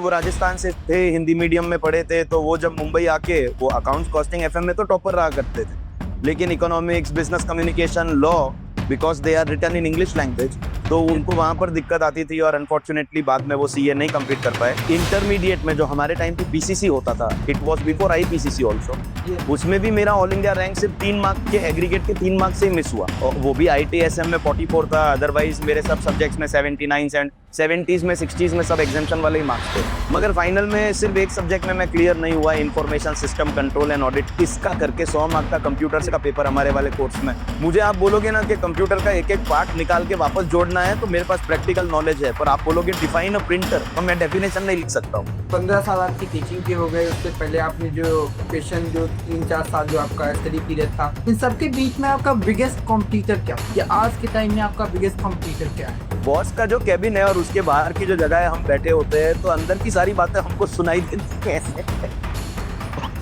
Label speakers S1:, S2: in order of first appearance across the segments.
S1: वो राजस्थान से थे, हिंदी मीडियम में पढ़े थे, तो वो जब मुंबई आके वो अकाउंट्स कॉस्टिंग एफएम में तो टॉपर रहा करते थे, लेकिन economics, business communication, law, because they are written in English language, तो उनको वहां पर दिक्कत आती थी और अनफॉर्चुनेटली बाद में वो सीए नहीं कंप्लीट कर पाए। इंटरमीडिएट में जो हमारे टाइम पे बीसीसी होता था, it was before IPCC also, उसमें भी मेरा ऑल इंडिया रैंक सिर्फ 3 मार्क के एग्रीगेट के 3 मार्क से मिस हुआ, और वो भी आईटीएसएम में 44 था, अदरवाइज मेरे सब सब्जेक्ट्स में 79 एंड 70s में 60s में सब एग्जाम्शन वाले ही मार्क्स थे। मगर फाइनल में सिर्फ एक सब्जेक्ट में मैं क्लियर नहीं हुआ, information system control and audit, इसका करके 100 मार्क का कंप्यूटर का पेपर हमारे वाले कोर्स में। मुझे आप बोलोगे ना कि कंप्यूटर का एक एक पार्ट निकाल के वापस जोड़ना है, तो मेरे पास प्रैक्टिकल नॉलेज है, पर आप बोलोगे डिफाइन अ प्रिंटर, तो मैं डेफिनेशन नहीं लिख सकता हूँ।
S2: 15 साल आपकी टीचिंग के हो गए, उससे पहले आपने जो क्वेश्चन जो 3-4 साल जो आपका स्टडी पीरियड था, इन सबके बीच में आपका बिगेस्ट कॉम्पिटिटर क्या है, या आज के टाइम में आपका बिगेस्ट कॉम्पिटिटर क्या है?
S1: बॉस का जो कैबिन है और उसके बाहर की जो जगह है, हम बैठे होते हैं तो अंदर की सारी बातें हमको सुनाई देती हैं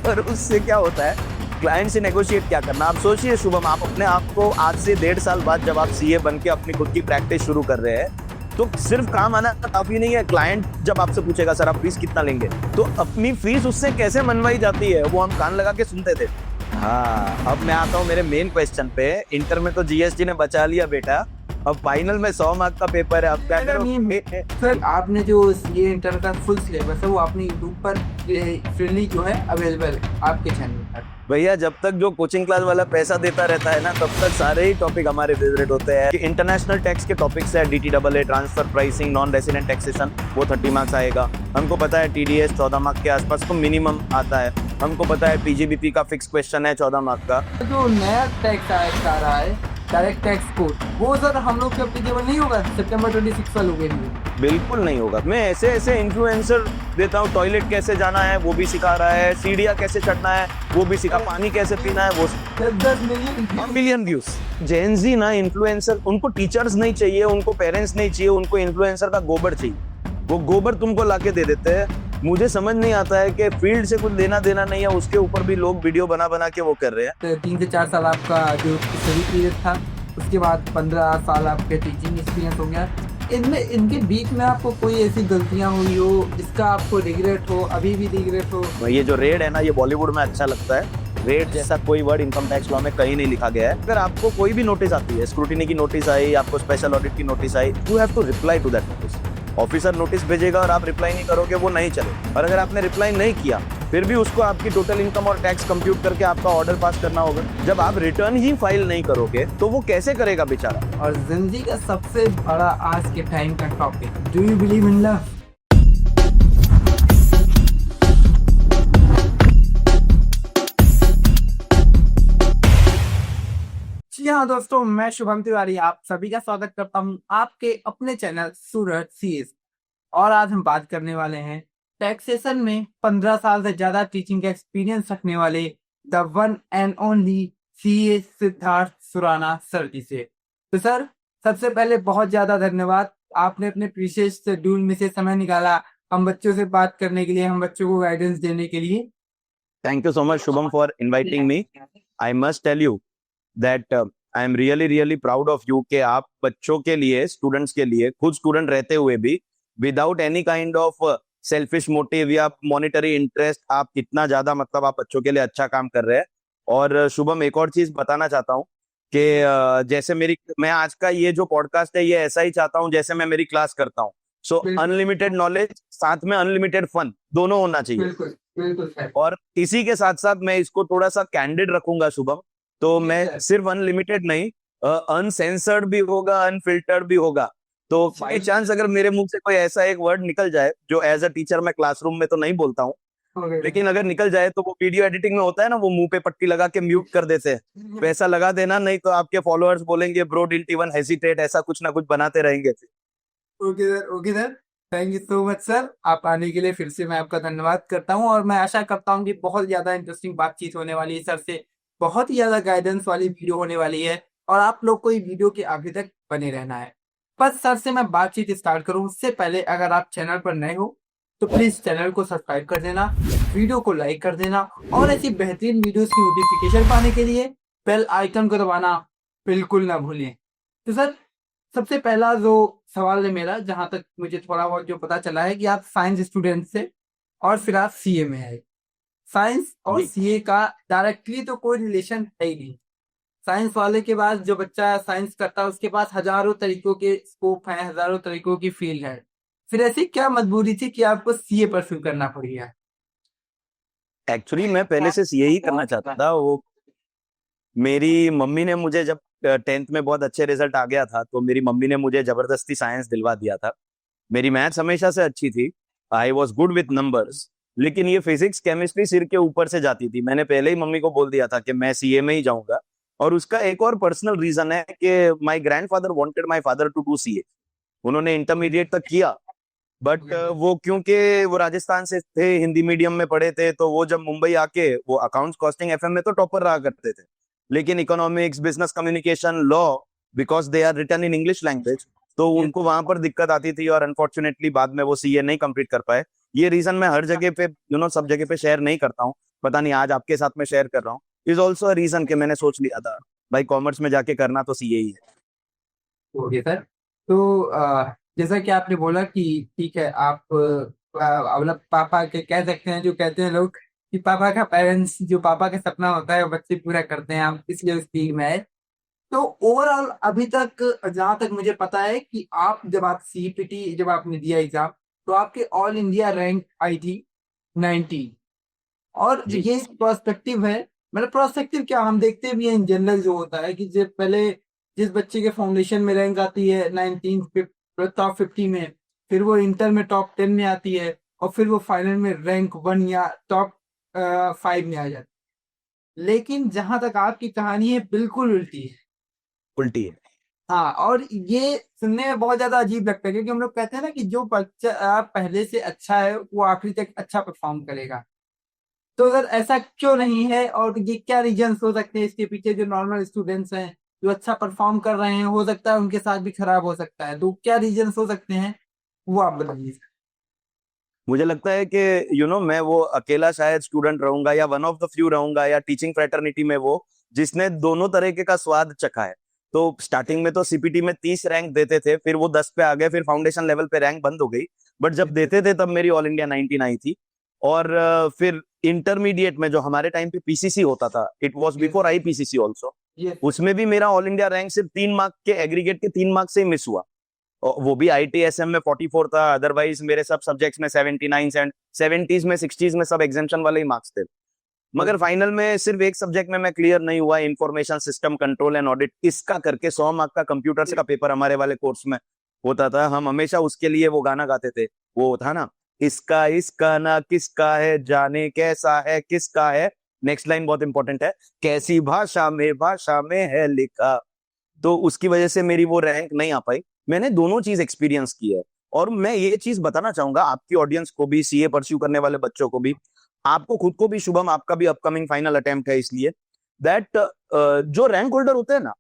S1: और उससे क्या होता है, क्लाइंट से नेगोशिएट क्या करना। आप सोचिए शुभम, आप अपने आप को आज से 1.5 साल बाद जब आप सीए बन के अपनी खुद की प्रैक्टिस शुरू कर रहे हैं, तो सिर्फ काम आना काफी नहीं है। क्लाइंट जब आपसे पूछेगा सर आप फीस कितना लेंगे, तो अपनी फीस उससे कैसे मनवाई जाती है, वो हम कान लगा के सुनते थे। हाँ, अब मैं आता हूँ मेरे मेन क्वेश्चन पे। इंटर में तो जीएसटी ने बचा लिया बेटा, अब फाइनल में 100 मार्क का पेपर है, अब क्या करोगे?
S2: सर आपने जो ये इंटर का फुल सिलेबस है वो आपने यूट्यूब पर फ्रीली जो है अवेलेबल है आपके चैनल पर।
S1: भैया जब तक जो कोचिंग क्लास वाला पैसा देता रहता है ना, तब तक सारे ही टॉपिक हमारे फेवरेट होते हैं। इंटरनेशनल टैक्स के टॉपिक्स है, DTAA, transfer pricing, non resident taxation, वो 30 मार्क्स आएगा। हमको पता है TDS 14 मार्क के आसपास तो मिनिमम आता है। हमको पता है PGBP का फिक्स क्वेश्चन है 14 मार्क का।
S2: जो नया टैक्स आ रहा है डायरेक्ट टैक्स कोड, वो सर हम लोग के एप्लीकेबल नहीं होगा सितंबर 26 वालों के लिए?
S1: बिल्कुल नहीं होगा। मैं ऐसे ऐसे इन्फ्लुएंसर देता हूँ, टॉयलेट कैसे जाना है वो भी सिखा रहा है, सीढ़ियाँ कैसे चढ़ना है वो भी सिखा, पानी कैसे पीना है वो।
S2: 10
S1: मिलियन व्यूज। जेनजी ना इन्फ्लुएंसर, उनको टीचर्स नहीं चाहिए, उनको पेरेंट्स नहीं चाहिए, उनको इन्फ्लुएंसर का गोबर चाहिए। वो गोबर तुमको लाके दे देते हैं। मुझे समझ नहीं आता है कि फील्ड से कुछ लेना देना नहीं है, उसके ऊपर भी लोग वीडियो बना बना के वो कर रहे हैं।
S2: 3 से 4 साल आपका जो स्टडी पीरियड था, उसके बाद 15 साल आपके टीचिंग एक्सपीरियंस हो गया। इनमें इनके बीच में आपको कोई ऐसी गलतियां हुई हो जिसका आपको रिग्रेट हो, अभी भी रिग्रेट हो?
S1: ये जो रेड है ना, ये बॉलीवुड में अच्छा लगता है। रेड जैसा कोई वर्ड इनकम टैक्स लॉ में कहीं नहीं लिखा गया है। अगर आपको कोई भी नोटिस आती है, स्क्रूटिनी की नोटिस आई, आपको स्पेशल ऑडिट की नोटिस आई, you have to reply to that notice. Officer notice भेजेगा और आप रिप्लाई नहीं करोगे, वो नहीं चले। और अगर आपने रिप्लाई नहीं किया, फिर भी उसको आपकी टोटल इनकम और टैक्स कंप्यूट करके आपका ऑर्डर पास करना होगा। जब आप रिटर्न ही फाइल नहीं करोगे तो वो कैसे करेगा बेचारा।
S2: और जिंदगी का सबसे बड़ा आज के टाइम का topic, do you believe in love? जी हाँ दोस्तों, मैं शुभम तिवारी आप सभी का स्वागत करता हूँ आपके अपने चैनल सूरज सीएस। और आज हम बात करने वाले हैं टैक्सेशन में 15 साल से ज्यादा टीचिंग का एक्सपीरियंस रखने वाले the one and only CA Siddharth Surana sir ji से। तो सर, सबसे पहले बहुत ज्यादा धन्यवाद, आपने अपने प्रीशियस शेड्यूल में से समय निकाला हम बच्चों से बात करने के लिए, हम बच्चों को गाइडेंस देने के लिए।
S1: Thank you so much Shubham for inviting me. I must tell you that I am really proud of you कि आप बच्चों के लिए, स्टूडेंट्स के लिए, खुद स्टूडेंट रहते हुए भी without any kind of selfish motive या मॉनिटरी इंटरेस्ट, आप कितना ज्यादा मतलब आप बच्चों के लिए अच्छा काम कर रहे हैं। और शुभम, एक और चीज बताना चाहता हूँ कि जैसे मैं आज का ये जो पॉडकास्ट है, ये ऐसा ही चाहता हूँ जैसे मैं मेरी क्लास करता हूँ। सो अनलिमिटेड नॉलेज साथ में अनलिमिटेड फन दोनों होना चाहिए।
S2: बिल्कुल।
S1: और इसी के साथ साथ मैं इसको थोड़ा सा कैंडिड रखूंगा शुभम, तो मैं सिर्फ अनलिमिटेड नहीं, अनसेंसर्ड भी होगा, अनफिल्टर्ड भी होगा। तो बाई चांस अगर मेरे मुंह से कोई ऐसा एक वर्ड निकल जाए जो एज अ टीचर मैं क्लासरूम में तो नहीं बोलता हूँ, लेकिन अगर निकल जाए तो वो वीडियो एडिटिंग में होता है ना, वो मुंह पे पट्टी लगा के म्यूट कर देते हैं, वैसा लगा देना, नहीं तो आपके फॉलोअर्स बोलेंगे ब्रो डिडंट इवन हेजिटेट, ऐसा कुछ ना कुछ बनाते रहेंगे।
S2: Okay sir, thank you so much sir, आप आने के लिए फिर से मैं आपका धन्यवाद करता हूँ। और मैं आशा करता हूँ कि बहुत ज्यादा इंटरेस्टिंग बातचीत होने वाली है सर से, बहुत ही ज्यादा गाइडेंस वाली वीडियो होने वाली है, और आप लोग को ये वीडियो के आगे तक बने रहना है। बस सर से मैं बातचीत स्टार्ट करूँ उससे पहले, अगर आप चैनल पर नए हो तो प्लीज चैनल को सब्सक्राइब कर देना, वीडियो को लाइक कर देना, और ऐसी बेहतरीन वीडियोस की नोटिफिकेशन पाने के लिए बेल आइकन को दबाना बिल्कुल ना भूलें। तो सर, सबसे पहला जो सवाल है मेरा, जहां तक मुझे थोड़ा बहुत जो पता चला है कि आप साइंस स्टूडेंट से और फिर आप सीए में आए। साइंस और
S1: जी
S2: सीए का डायरेक्टली तो कोई रिलेशन है ही नहीं। साइंस वाले के पास, जो बच्चा साइंस करता है उसके पास हजारों तरीकों के स्कोप हैं, हजारों तरीकों की फील्ड है। फिर ऐसी क्या मजबूरी थी कि आपको सीए परस्यू करना पड़ गया?
S1: एक्चुअली मैं पहले से सीए ही करना चाहता था। वो मेरी मम्मी ने मुझे जब 10th में बहुत अच्छे रिजल्ट आ गया था तो मेरी मम्मी ने मुझे जबरदस्ती साइंस दिलवा दिया था। मेरी मैथ्स हमेशा से अच्छी थी, I was good with numbers, लेकिन ये फिजिक्स केमिस्ट्री सिर के ऊपर से जाती थी। मैंने पहले ही मम्मी को बोल दिया था कि मैं सीए में ही जाऊंगा। और उसका एक और पर्सनल रीजन है कि my grandfather wanted my father to do CA. उन्होंने इंटरमीडिएट तक किया, बट वो क्योंकि वो राजस्थान से थे, हिंदी मीडियम में पढ़े थे, तो वो जब मुंबई आके वो अकाउंट्स कॉस्टिंग एफएम में तो टॉपर रहा करते थे। लेकिन economics, business communication, law, because they are written in English language, तो उनको वहां पर दिक्कत आती थी और अनफॉर्चुनेटली बाद में वो सीए नहीं कंप्लीट कर पाए। ये रीजन मैं हर जगह पे सब जगह पे शेयर नहीं करता हूँ। पता नहीं आज आपके साथ में शेयर कर रहा हूँ। इज ऑल्सो अ रीजन कि मैंने सोच लिया था भाई कॉमर्स में जाके करना तो सीए ही है।
S2: Okay sir. तो जैसा कि आपने बोला कि ठीक है, आप मतलब पापा के कह सकते हैं, जो कहते हैं लोग कि पापा का पेरेंट्स, जो पापा का सपना होता है वो बच्चे पूरा करते हैं, आप इसलिए उस फील्ड में आए। तो ओवरऑल अभी तक जहां तक मुझे पता है कि आप सीपीटी जब आपने दिया एग्जाम, तो आपके ऑल इंडिया रैंक आई थी 90। और
S1: जी
S2: ये प्रोस्पेक्टिव है, मतलब प्रोस्पेक्टिव क्या, हम देखते भी हैं इन जनरल जो होता है कि जब पहले जिस बच्चे के फाउंडेशन में रैंक आती है 19 टॉप 50 में, फिर वो इंटर में टॉप 10 में आती है, और फिर वो फाइनल में रैंक 1 या टॉप 5 में आ जाती है। लेकिन जहां तक आपकी कहानी है, बिल्कुल उल्टी है।
S1: उल्टी है।
S2: हाँ, और ये सुनने में बहुत ज्यादा अजीब लगता है, क्योंकि हम लोग कहते हैं ना कि जो बच्चा पहले से अच्छा है वो आखिरी तक अच्छा परफॉर्म करेगा। तो अगर ऐसा क्यों नहीं है, और ये क्या रीजंस हो सकते हैं इसके पीछे? जो नॉर्मल स्टूडेंट्स हैं जो अच्छा परफॉर्म कर रहे हैं, हो सकता है उनके साथ भी खराब हो सकता है, तो क्या रीजंस हो सकते हैं, वो आप बताइए।
S1: मुझे लगता है कि मैं वो अकेला शायद स्टूडेंट रहूंगा या वन ऑफ द फ्यू रहूंगा या टीचिंग फ्रेटर्निटी में वो जिसने दोनों तरीके का स्वाद चखा है। तो स्टार्टिंग में तो सीपीटी में 30 रैंक देते थे, फिर वो 10 पे आ गए, फिर फाउंडेशन लेवल पे रैंक बंद हो गई। बट जब देते थे तब मेरी ऑल इंडिया 19 आई थी। और फिर इंटरमीडिएट में जो हमारे टाइम पे पीसीसी होता था, it was before I PCC also,
S2: ये
S1: उसमें भी मेरा ऑल इंडिया रैंक सिर्फ 3 मार्क के एग्रीगेट के 3 मार्क से ही मिस हुआ। और वो भी आईटीएसएम में 44 था, अदरवाइज मेरे सब सब्जेक्ट्स में 79 एंड 70s में 60s में सब एग्जामेशन वाले ही मार्क्स थे। मगर फाइनल में सिर्फ एक सब्जेक्ट में मैं क्लियर नहीं हुआ, information system control and audit. इसका करके 100 मार्क का कंप्यूटर्स का पेपर हमारे वाले कोर्स में होता था। हम हमेशा उसके लिए वो गाना गाते थे, वो था ना, इसका इसका ना किसका है, जाने कैसा है किसका है। नेक्स्ट लाइन बहुत इंपॉर्टेंट है, कैसी भाषा में है लिखा। तो उसकी वजह से मेरी वो रैंक नहीं आ पाई। मैंने दोनों चीज एक्सपीरियंस की है। और मैं ये चीज बताना चाहूंगा आपकी ऑडियंस को भी, सीए परस्यू करने वाले बच्चों को भी, आपको खुद को भी शुभम, आपका भी अपकमिंग फाइनल अटेम्प्ट है, इसलिए दैट जो रैंक होल्डर होते हैं ना,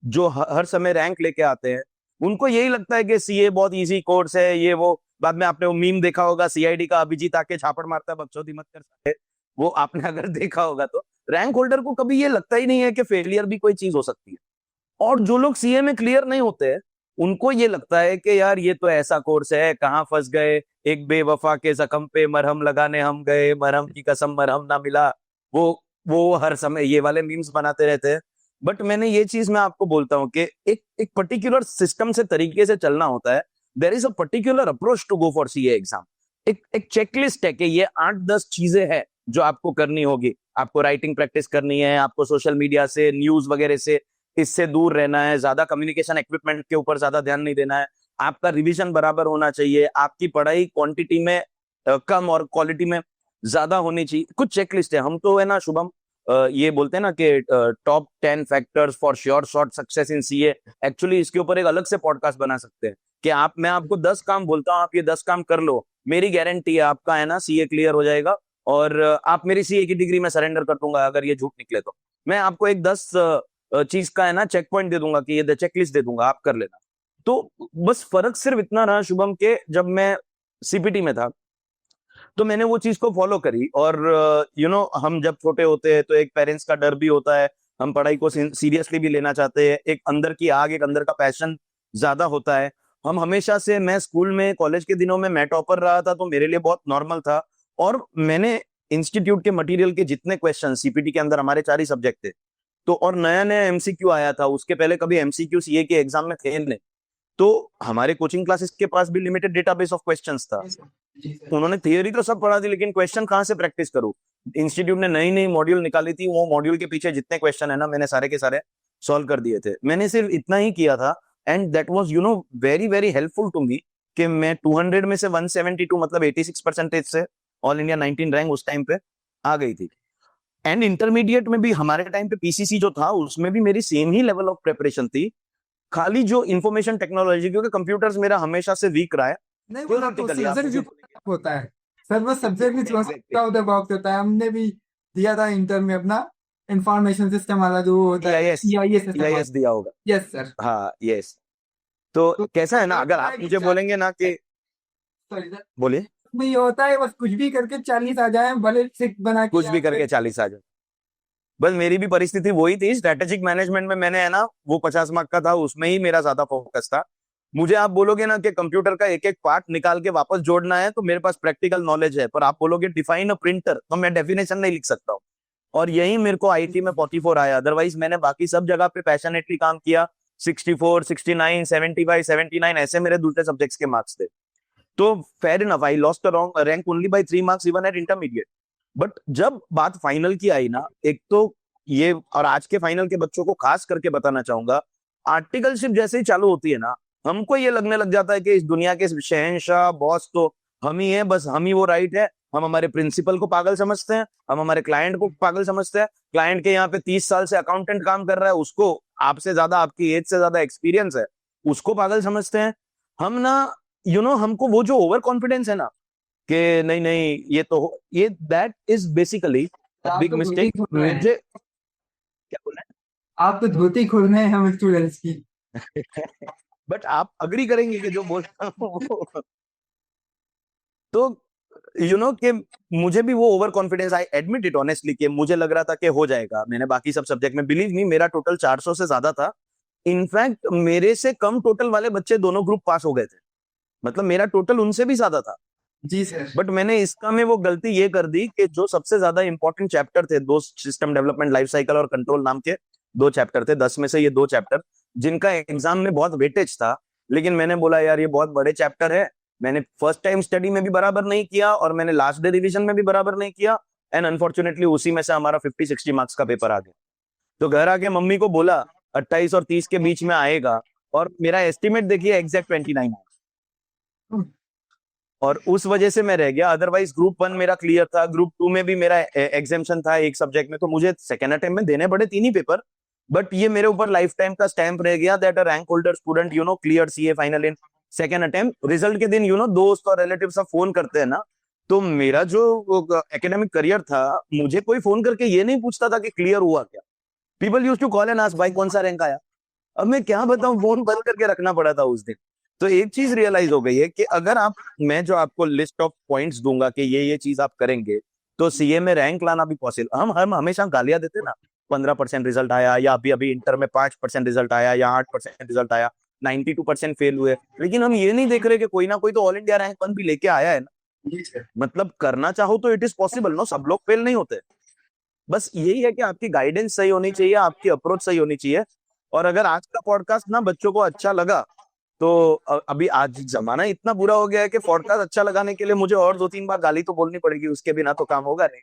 S1: जो हर समय रैंक लेके आते हैं, उनको यही लगता है कि सीए बहुत इजी कोर्स है, ये वो। बाद में आपने वो मीम देखा होगा, सीआईडी का अभिजीत आके छापड़ मारता है, बकचोदी मत कर सकते, वो आपने अगर देखा होगा तो। रैंक होल्डर को कभी ये लगता ही नहीं है कि फेलियर भी कोई चीज हो सकती है। और जो लोग सीए में क्लियर नहीं होते उनको ये लगता है कि यार ये तो ऐसा कोर्स है, कहाँ फंस गए, एक बेवफा के जख्म पे मरहम लगाने हम गए, मरहम की कसम मरहम ना मिला। वो वो हर समय ये वाले मीम्स बनाते रहते हैं। बट मैंने ये चीज मैं आपको बोलता हूँ कि एक एक पर्टिकुलर सिस्टम से, तरीके से चलना होता है। There is a particular approach to go for CA exam. एक एक चेकलिस्ट है कि ये 8-10 चीजें हैं जो आपको करनी होगी। आपको राइटिंग प्रैक्टिस करनी है, आपको सोशल मीडिया से, न्यूज वगैरह से, इससे दूर रहना है, ज्यादा कम्युनिकेशन इक्विपमेंट के ऊपर ज्यादा ध्यान नहीं देना है, आपका रिवीजन बराबर होना चाहिए, आपकी पढ़ाई क्वांटिटी में कम और क्वालिटी में ज्यादा होनी चाहिए। कुछ चेकलिस्ट है। हम तो है ना शुभम, ये बोलते हैं ना कि top 10 factors for sure short success in CA. Actually इसके ऊपर एक अलग से पॉडकास्ट बना सकते हैं कि मैं आपको 10 काम बोलता हूँ, आप ये 10 काम कर लो, मेरी गारंटी है आपका है ना सीए क्लियर हो जाएगा। और आप मेरी सीए की डिग्री में सरेंडर कर दूंगा अगर ये झूठ निकले तो। मैं आपको एक 10 चीज का है ना चेक पॉइंट दे दूंगा कि ये चेकलिस्ट दे दूंगा, आप कर लेना। तो बस फर्क सिर्फ इतना रहा शुभम के, जब मैं सीपीटी में था तो मैंने वो चीज को फॉलो करी। और हम जब छोटे होते हैं तो एक पेरेंट्स का डर भी होता है, हम पढ़ाई को सीरियसली भी लेना चाहते हैं, एक अंदर की आग, एक अंदर का पैशन ज्यादा होता है। हम हमेशा से, मैं स्कूल में कॉलेज के दिनों में मैं टॉपर रहा था, तो मेरे लिए बहुत नॉर्मल था। और मैंने इंस्टीट्यूट के मटेरियल के जितने क्वेश्चन, सीपीटी के अंदर हमारे 4 ही सब्जेक्ट थे, तो और नया नया एमसीक्यू आया था, उसके पहले कभी एमसीक्यू सीए के एग्जाम में थे नहीं। तो हमारे कोचिंग क्लासेस के पास भी लिमिटेड डेटाबेस ऑफ क्वेश्चंस था।
S2: जी सर।
S1: उन्होंने थियरी तो सब पढ़ा दी, लेकिन क्वेश्चन कहाँ से प्रैक्टिस करूँ। इंस्टीट्यूट ने नई नई मॉड्यूल निकाली थी, वो मॉड्यूल के पीछे जितने क्वेश्चन है ना, मैंने सारे के सारे सॉल्व कर दिए थे। मैंने सिर्फ इतना ही किया था, and that was very very helpful to me, कि मैं 200 में से 172, मतलब 86% से ऑल इंडिया 19 रैंक उस टाइम पे आ गई थी। एंड इंटरमीडिएट में भी हमारे टाइम पे पीसीसी जो था, उसमें भी मेरी same he level of preparation थी। खाली जो इंफॉर्मेशन टेक्नोलॉजी, क्योंकि कंप्यूटर्स मेरा हमेशा से वीक रहा है,
S2: नहीं, वो तो
S1: theoretically आप
S2: सब्जेक्ट भी
S1: मुझे
S2: टफ होता है सर, वो सब्जेक्ट भी थोड़ा
S1: Exactly.
S2: सा आउट ऑफ बॉक्स होता है। हमने भी दिया था इंटर में अपना इंफॉर्मेशन सिस्टम वाला जो होता है,
S1: ईआईएस,
S2: सीआईएस सिस्टम।
S1: ईआईएस दिया होगा।
S2: Yes sir.
S1: हाँ, यस। तो
S2: तो
S1: कैसा है ना, अगर
S2: होता
S1: आप
S2: है कि
S1: मुझे बोलेंगे ना कि,
S2: सॉरी सर,
S1: बोलिए।
S2: में ये होता है बस कुछ भी करके 40 आ जाए, भले सिक्स बना के
S1: कुछ भी
S2: यहाँ पे।
S1: करके 40 आ जाए। बस मेरी भी परिस्थिति वही थी। स्ट्रेटेजिक मैनेजमेंट में मैंने, है ना, वो 50 मार्क का था, उसमें ही मेरा ज्यादा फोकस था। मुझे आप बोलोगे ना कि कंप्यूटर का एक एक पार्ट निकाल के वापस जोड़ना है, तो मेरे पास प्रैक्टिकल नॉलेज है, पर आप बोलोगे डिफाइन अ प्रिंटर, तो मैं डेफिनेशन नहीं लिख सकता हूँ। और यही मेरे को आईटी में 44 आया, अदरवाइज मैंने बाकी सब जगह पे पैशनेटली काम किया। 64, 69, 75, 79 ऐसे मेरे दूसरे सब्जेक्ट्स के मार्क्स थे। तो fair enough, I lost rank only by 3 marks even at intermediate. But जब बात फाइनल की आई ना, एक तो ये, और आज के फाइनल के बच्चों को खास करके बताना चाहूंगा, आर्टिकलशिप जैसे ही चालू होती है ना, हमको ये लगने लग जाता है कि इस दुनिया के शहंशाह बॉस तो हम ही है, बस हम ही वो राइट है। हम हमारे प्रिंसिपल को पागल समझते हैं, हम हमारे क्लाइंट को पागल समझते हैं। क्लाइंट के यहाँ पे 30 साल से अकाउंटेंट काम कर रहा है, उसको आपसे ज्यादा, आपकी एज से ज्यादा एक्सपीरियंस है, उसको पागल समझते हैं। हम ना, हमको वो जो ओवर कॉन्फिडेंस है ना, कि नहीं नहीं ये तो ये दैट इज बेसिकली
S2: आप
S1: बिग
S2: तो धोती
S1: मिस्टेक।
S2: खोल रहे हैं,
S1: मुझे क्या बोलना
S2: आप तो धोती खोल रहे हैं हम स्टूडेंट्स की।
S1: है, बट आप अग्री करेंगे कि जो बोल रहा हूं तो कि मुझे भी वो over confidence, I admit it honestly, कि मुझे लग रहा था कि हो जाएगा। मैंने बाकी सब सब्जेक्ट में, बिलीव नहीं, मेरा टोटल 400 से ज्यादा था। इनफैक्ट मेरे से कम टोटल वाले बच्चे दोनों ग्रुप पास हो गए थे, मतलब मेरा टोटल उनसे भी ज्यादा था।
S2: जी सर।
S1: बट मैंने इसका में वो गलती ये कर दी कि जो सबसे ज्यादा इंपॉर्टेंट चैप्टर थे, दो, सिस्टम डेवलपमेंट, लाइफ साइकिल और कंट्रोल नाम के 2 चैप्टर थे 10 में से, ये 2 चैप्टर जिनका एग्जाम में बहुत वेटेज था, लेकिन मैंने बोला यार ये बहुत बड़े चैप्टर है। मैंने फर्स्ट टाइम स्टडी में भी बराबर नहीं किया, और मैंने लास्ट डे रिवीजन में भी बराबर नहीं किया, एंड अनफॉर्चुनेटली उसी में से हमारा 50-60 मार्क्स का पेपर आ गया। तो घर आके मम्मी को बोला 28 और 30 के बीच में आएगा, और मेरा एस्टिमेट देखिए एग्जैक्ट 29 है। और उस वजह से मैं रह गया। अदरवाइज ग्रुप 1 मेरा क्लियर था, ग्रुप 2 में भी मेरा एग्जामेशन था एक सब्जेक्ट में, तो मुझे सेकेंड अटेम्प्ट में देने पड़े 3 ही पेपर। बट ये मेरे ऊपर लाइफ टाइम का स्टैंप रह गया, that a rank holder student clear CA final in second attempt. Result के दिन दोस्त और रिलेटिव सब फोन करते हैं ना, तो मेरा जो एकेडमिक करियर था, मुझे कोई फोन करके ये नहीं पूछता था कि क्लियर हुआ क्या। People use to call and ask भाई कौन सा रैंक आया। अब मैं क्या बताऊं, फोन बंद करके रखना पड़ा था उस दिन। तो एक चीज रियलाइज हो गई है कि अगर आप, मैं जो आपको लिस्ट ऑफ पॉइंट्स दूंगा कि ये चीज आप करेंगे, तो सीए में रैंक लाना भी पॉसिबल। हम हमेशा गालियां देते ना, 15% रिजल्ट आया, या अभी अभी इंटर में 5% रिजल्ट आया, या 8% रिजल्ट आया, 92% फेल हुए। लेकिन हम ये नहीं देख रहे कि कोई ना कोई तो ऑल इंडिया रैंक 1 भी लेके आया है ना। मतलब करना चाहो तो इट इज पॉसिबल, नो, सब लोग फेल नहीं होते। बस यही है कि आपकी गाइडेंस सही होनी चाहिए, आपकी अप्रोच सही होनी चाहिए। और अगर आज का पॉडकास्ट ना बच्चों को अच्छा लगा, तो अभी आज जमाना इतना बुरा हो गया है कि पॉडकास्ट अच्छा लगाने के लिए मुझे और 2-3 बार गाली तो बोलनी पड़ेगी, उसके बिना तो काम होगा नहीं।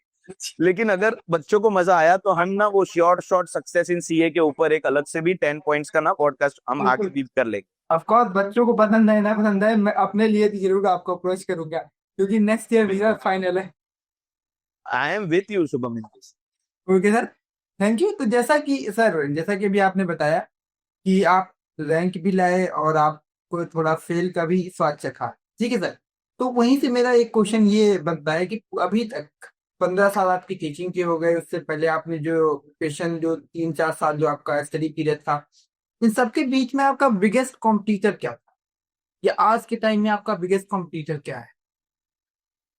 S1: लेकिन अगर बच्चों को मजा आया, तो हम ना वो short short success in CA के ऊपर एक अलग से भी 10 पॉइंट्स का ना पॉडकास्ट हम आगे भी कर लेंगे।
S2: ऑफ कोर्स बच्चों को पसंद है ना पसंद है, मैं अपने लिए भी जरूर आपको अप्रोच करूंगा, क्योंकि नेक्स्ट ईयर मेरा फाइनल है।
S1: I am with you Shubham in this.
S2: Okay sir, thank you. तो जैसा कि सर, जैसा कि अभी आपने बताया कि आप रैंक भी लाए और आपको थोड़ा फेल का भी स्वाद चखा, ठीक है सर। तो वहीं से मेरा एक क्वेश्चन ये बनता है कि अभी तक 15 साल आपकी टीचिंग के हो गए, उससे पहले आपने जो पेशन जो 3-4 साल जो आपका स्टडी पीरियड था, इन सबके बीच में आपका बिगेस्ट कॉम्पिटिटर क्या था, या आज के टाइम में आपका बिगेस्ट कॉम्पिटिटर क्या है?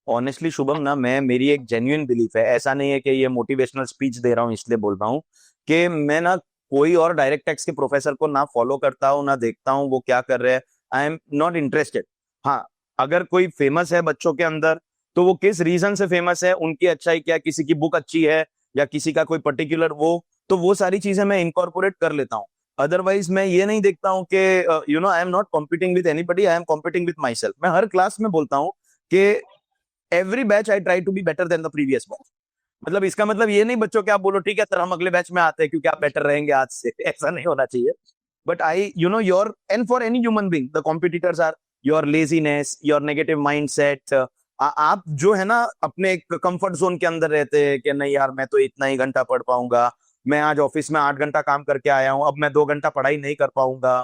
S1: ऑनेस्टली शुभम ना, मेरी एक जेन्युइन बिलीफ है, ऐसा नहीं है कि ये मोटिवेशनल स्पीच दे रहा हूँ इसलिए बोल रहा हूँ, कि मैं ना कोई और डायरेक्ट टैक्स के प्रोफेसर को ना फॉलो करता हूँ, ना देखता हूँ वो क्या कर रहे हैं। आई एम नॉट इंटरेस्टेड। हाँ, अगर कोई फेमस है बच्चों के अंदर, तो वो किस रीजन से फेमस है, उनकी अच्छाई क्या, किसी की बुक अच्छी है या किसी का कोई पर्टिकुलर तो वो सारी चीजें मैं इनकॉर्पोरेट कर लेता हूँ। अदरवाइज मैं ये नहीं देखता हूँ कि I am not competing with anybody, I am competing with myself. मैं हर क्लास में बोलता हूँ कि every batch I try to be better than the previous batch. मतलब इसका मतलब ये नहीं बच्चों कि आप बोलो ठीक है सर हम अगले बैच में आते हैं क्योंकि आप बेटर रहेंगे आज से। ऐसा नहीं होना चाहिए। But I your and for any human being the competitors are your laziness, your negative mindset. आप जो है ना अपने एक कंफर्ट जोन के अंदर रहते हैं कि नहीं यार मैं तो इतना ही घंटा पढ़ पाऊंगा, मैं आज ऑफिस में 8 घंटा काम करके आया हूं, अब मैं 2 घंटा पढ़ाई नहीं कर पाऊंगा।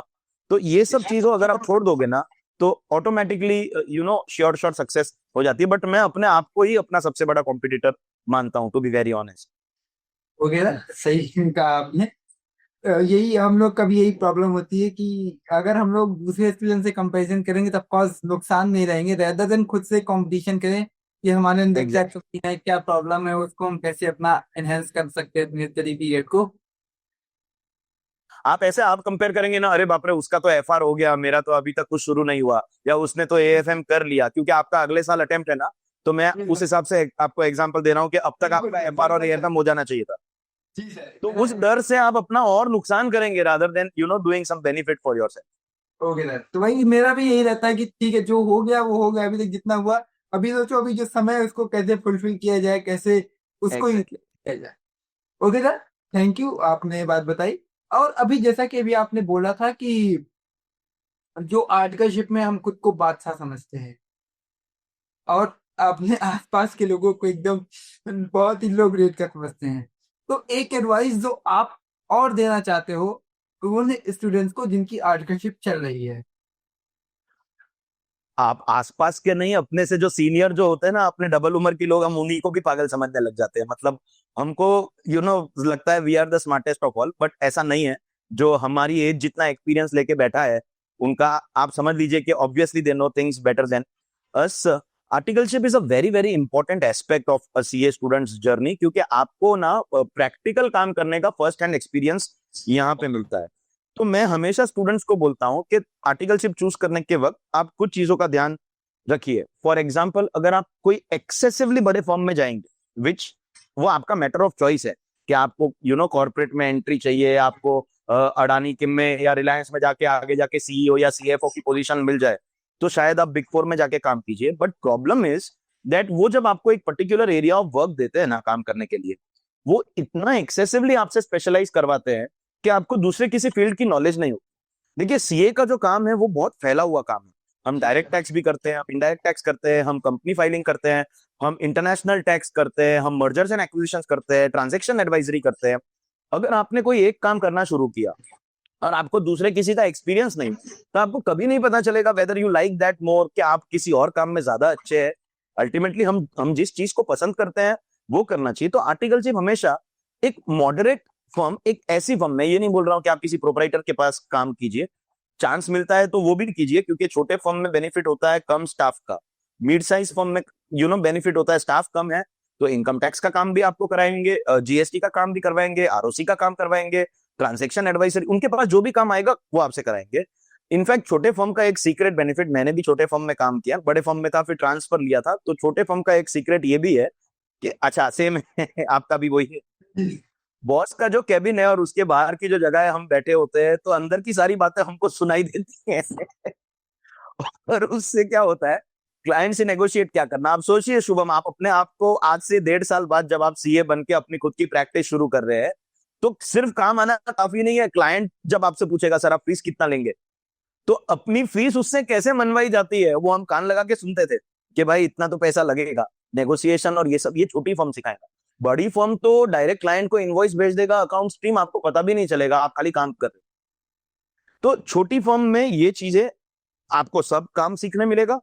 S1: तो ये सब चीजों अगर आप छोड़ दोगे ना तो ऑटोमेटिकली श्योर श्योर सक्सेस हो जाती है। बट मैं अपने आप को ही अपना सबसे बड़ा कॉम्पिटिटर मानता हूं, टू बी वेरी ऑनेस्ट।
S2: वगैरह सही कहा आपने। यही हम लोग का भी यही प्रॉब्लम होती है कि अगर हम लोग दूसरे स्टूडेंट से कंपैरिजन करेंगे तो ऑफकोर्स नुकसान नहीं रहेंगे, रेदर देन खुद से कंपटीशन करें कि हमारे अंदर क्या
S1: एग्जैक्ट
S2: कमी है, क्या प्रॉब्लम है, उसको हम कैसे अपना एनहेंस कर सकते हैं अपने स्टडी पीरियड को।
S1: आप ऐसे आप कंपेयर करेंगे ना, अरे बाप रे उसका तो एफआर हो गया, मेरा तो अभी तक कुछ शुरू नहीं हुआ, या उसने तो एएफएम कर लिया, क्योंकि आपका अगले साल अटेम्प्ट है ना। तो मैं उस हिसाब से आपको एग्जांपल दे रहा हूँ कि अब तक आपका एफआर और एएफएम हो जाना चाहिए था।
S2: जी सर।
S1: तो उस डर से आप अपना और नुकसान करेंगे rather than doing some benefit for yourself.
S2: Okay sir, तो वही मेरा भी यही रहता है कि ठीक है जो हो गया वो हो गया, अभी तक जितना हुआ अभी सोचो अभी जो समय है उसको कैसे फुलफिल किया जाए, कैसे उसको
S1: एग्जैक्टली।
S2: किया जाए। ओके सर, थैंक यू, आपने ये बात बताई। और अभी जैसा कि अभी आपने बोला था कि जो आर्टिकलशिप में हम खुद को बादशाह समझते हैं और अपने आसपास के लोगों को एकदम बहुत ही लो ग्रेड का समझते हैं, तो एक एडवाइस जो आप और देना चाहते हो उन स्टूडेंट्स को जिनकी आर्टिकलशिप चल रही है।
S1: आप आसपास के नहीं, अपने से जो सीनियर जो होते हैं ना, अपने डबल उम्र के लोग, हम उन्हीं को भी पागल समझने लग जाते हैं। मतलब हमको लगता है we are the smartest of all, but ऐसा नहीं है। जो हमारी एज जितना एक्सपीरियंस लेके बैठा है उनका आप समझ लीजिए कि obviously they know things better than us. Articleship is a very very important aspect of a CA students journey, क्योंकि आपको ना प्रैक्टिकल काम करने का फर्स्ट हैंड एक्सपीरियंस यहाँ पे मिलता है। तो मैं हमेशा स्टूडेंट्स को बोलता हूँ कि आर्टिकलशिप चूज करने के वक्त आप कुछ चीजों का ध्यान रखिए। फॉर एग्जाम्पल, अगर आप कोई एक्सेसिवली बड़े फॉर्म में जाएंगे, विच वो आपका मैटर ऑफ चॉइस है कि आपको कॉर्पोरेट में एंट्री चाहिए, आपको अडानी किम में या रिलायंस में जाके आगे जाके सीईओ या सीएफओ की पोजीशन मिल जाए, तो शायद आप बिग फोर में जाके काम कीजिए। बट प्रॉब्लम इज दैट वो जब आपको एक पर्टिकुलर एरिया ऑफ वर्क देते हैं ना काम करने के लिए, वो इतना एक्सेसिवली आपसे स्पेशलाइज करवाते हैं कि आपको दूसरे किसी फील्ड की नॉलेज नहीं होती। देखिए सीए का जो काम है वो बहुत फैला हुआ काम है। हम डायरेक्ट टैक्स भी करते हैं, हम इनडायरेक्ट टैक्स करते हैं, हम कंपनी फाइलिंग करते हैं, हम इंटरनेशनल टैक्स करते हैं, हम मर्जर्स एंड एक्विजिशंस करते हैं, ट्रांजैक्शन एडवाइजरी करते हैं। अगर आपने कोई एक काम करना शुरू किया और आपको दूसरे किसी का एक्सपीरियंस नहीं, तो आपको कभी नहीं पता चलेगा whether you like that more, कि आप किसी और काम में ज्यादा अच्छे हैं। अल्टीमेटली हम जिस चीज को पसंद करते हैं वो करना चाहिए। तो आर्टिकलशिप हमेशा एक मॉडरेट फर्म, एक ऐसी फर्म, मैं ये नहीं बोल रहा हूं कि आप किसी प्रोपराइटर के पास काम कीजिए, चांस मिलता है तो वो भी कीजिए, क्योंकि छोटे फर्म में बेनिफिट होता है कम स्टाफ का, मिड साइज फर्म में बेनिफिट होता है स्टाफ कम है, तो इनकम टैक्स का काम भी आपको कराएंगे, जीएसटी का काम भी करवाएंगे, आरओसी का काम करवाएंगे, ट्रांजेक्शन एडवाइजरी, उनके पास जो भी काम आएगा वो आपसे कराएंगे। इनफैक्ट छोटे फर्म का एक सीक्रेट बेनिफिट, मैंने भी छोटे फर्म में काम किया, बड़े फर्म में था फिर ट्रांसफर लिया था, तो छोटे फर्म का एक सीक्रेट ये भी है कि अच्छा सेम है आपका भी वही है, बॉस का जो केबिन है और उसके बाहर की जो जगह है हम बैठे होते हैं, तो अंदर की सारी बातें हमको सुनाई देती हैं और उससे क्या होता है, क्लाइंट से नेगोशिएट क्या करना। आप सोचिए शुभम, आप अपने आप को आज से 1.5 साल बाद जब आप सीए बन के अपनी खुद की प्रैक्टिस शुरू कर रहे हैं, तो सिर्फ काम आना काफी नहीं है। क्लाइंट जब आपसे पूछेगा सर आप फीस कितना लेंगे, तो अपनी फीस उससे कैसे मनवाई जाती है वो हम कान लगा के सुनते थे कि भाई इतना तो पैसा लगेगा, नेगोशिएशन और ये सब ये छोटी फर्म सिखाएगा। बड़ी फर्म तो डायरेक्ट क्लाइंट को इनवॉइस भेज देगा, अकाउंट स्ट्रीम आपको पता भी नहीं चलेगा, आप खाली काम कर रहे हो। तो छोटी फर्म में ये चीजें आपको सब काम सीखने मिलेगा।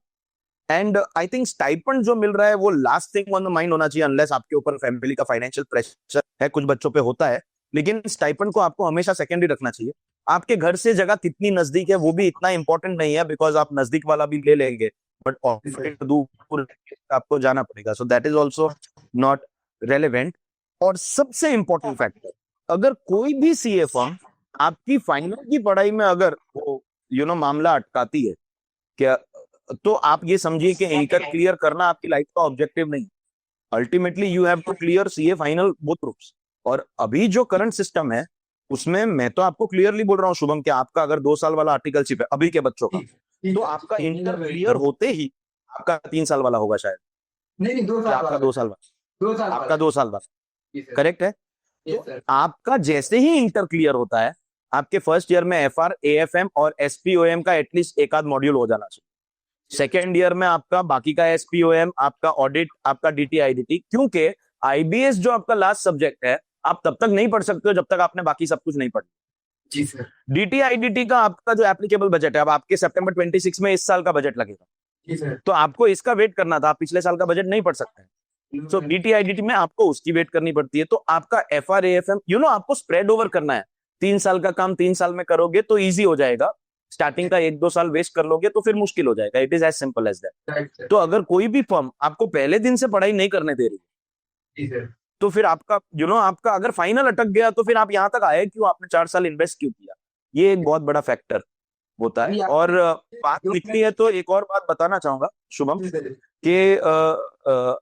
S1: एंड आई थिंक स्टाइपेंड जो मिल रहा है वो last thing on the mind होना चाहिए, अनलेस आपके ऊपर फैमिली का फाइनेंशियल प्रेशर है, कुछ बच्चों पे होता है, लेकिन स्टाइपेंड को आपको हमेशा सेकेंडरी रखना चाहिए। आपके घर से जगह कितनी नजदीक है वो भी इतना इंपॉर्टेंट नहीं है, बिकॉज आप नजदीक वाला भी ले लेंगे, बट ऑफिस दूर आपको जाना पड़ेगा, so that is also not relevant. और सबसे इंपॉर्टेंट फैक्टर, अगर कोई भी सीए फर्म आपकी फाइनल की पढ़ाई में अगर वो मामला अटकाती है क्या, तो आप ये समझिए कि इंटर क्लियर करना आपकी लाइफ का ऑब्जेक्टिव नहीं। Ultimately you have to clear CA final both groups. और अभी जो करंट सिस्टम है उसमें मैं तो आपको क्लियरली बोल रहा हूँ शुभम, कि आपका अगर 2 साल वाला आर्टिकलशिप है अभी के बच्चों का, तो आपका इंटर क्लियर होते ही आपका 3 साल वाला होगा शायद।
S2: नहीं, 2 साल
S1: आपका 2 साल वाला,
S2: 2 साल
S1: आपका 2 साल वाला करेक्ट है।
S2: यस
S1: तो आपका जैसे ही इंटर क्लियर होता है, आपके फर्स्ट ईयर में एफआर, एएफएम और एसपीओएम का एटलीस्ट एक आध मॉड्यूल हो जाना चाहिए। सेकेंड ईयर में आपका बाकी का एसपीओएम, आपका ऑडिट, आपका डीटीआईडीटी, क्योंकि आईबीएस जो आपका लास्ट सब्जेक्ट है आप तब तक नहीं पढ़ सकते हो जब तक आपने बाकी सब कुछ नहीं पढ़ा।
S2: जी सर।
S1: डीटीआईडीटी का आपका जो एप्लीकेबल बजट है, अब आपके सितंबर 26 में इस साल का बजट लगेगा,
S2: जी सर।
S1: तो आपको इसका वेट करना था, आप पिछले साल का बजट नहीं पढ़ सकते। सो डीटीआईडीटी में आपको उसकी वेट करनी पड़ती है। तो आपका एफआर, एएफएम आपको स्प्रेड ओवर करना है। 3 साल का काम 3 साल में करोगे तो इजी हो जाएगा, स्टार्टिंग का 1-2 साल वेस्ट कर लोगे तो फिर मुश्किल हो जाएगा। It is as simple as that. तो अगर कोई भी फर्म आपको पहले दिन से पढ़ाई नहीं करने दे रही तो फिर आपका आपका अगर फाइनल अटक गया तो फिर आप यहां तक आए क्यों, आपने 4 साल इन्वेस्ट क्यों किया, ये एक बहुत बड़ा फैक्टर होता है। और बात निकली है तो एक और बात बताना चाहूंगा शुभम, कि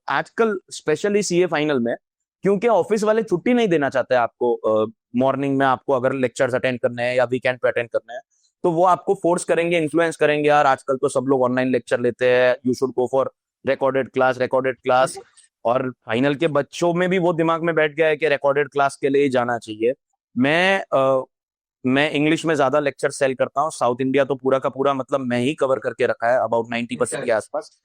S1: आजकल स्पेशली सीए फाइनल में, क्योंकि ऑफिस वाले छुट्टी नहीं देना चाहते आपको, मॉर्निंग में आपको अगर लेक्चर्स अटेंड करने हैं या वीकेंड पे अटेंड करने हैं, तो वो आपको फोर्स करेंगे, इन्फ्लुएंस करेंगे, यार आजकल तो सब लोग ऑनलाइन लेक्चर लेते हैं, you should go for recorded class. और फाइनल के बच्चों में भी वो दिमाग में बैठ गया है कि रिकॉर्डेड क्लास के लिए जाना चाहिए। मैं इंग्लिश में ज्यादा लेक्चर सेल करता हूँ, साउथ इंडिया तो पूरा का पूरा मतलब मैं ही कवर करके रखा है, अबाउट 90% के आसपास।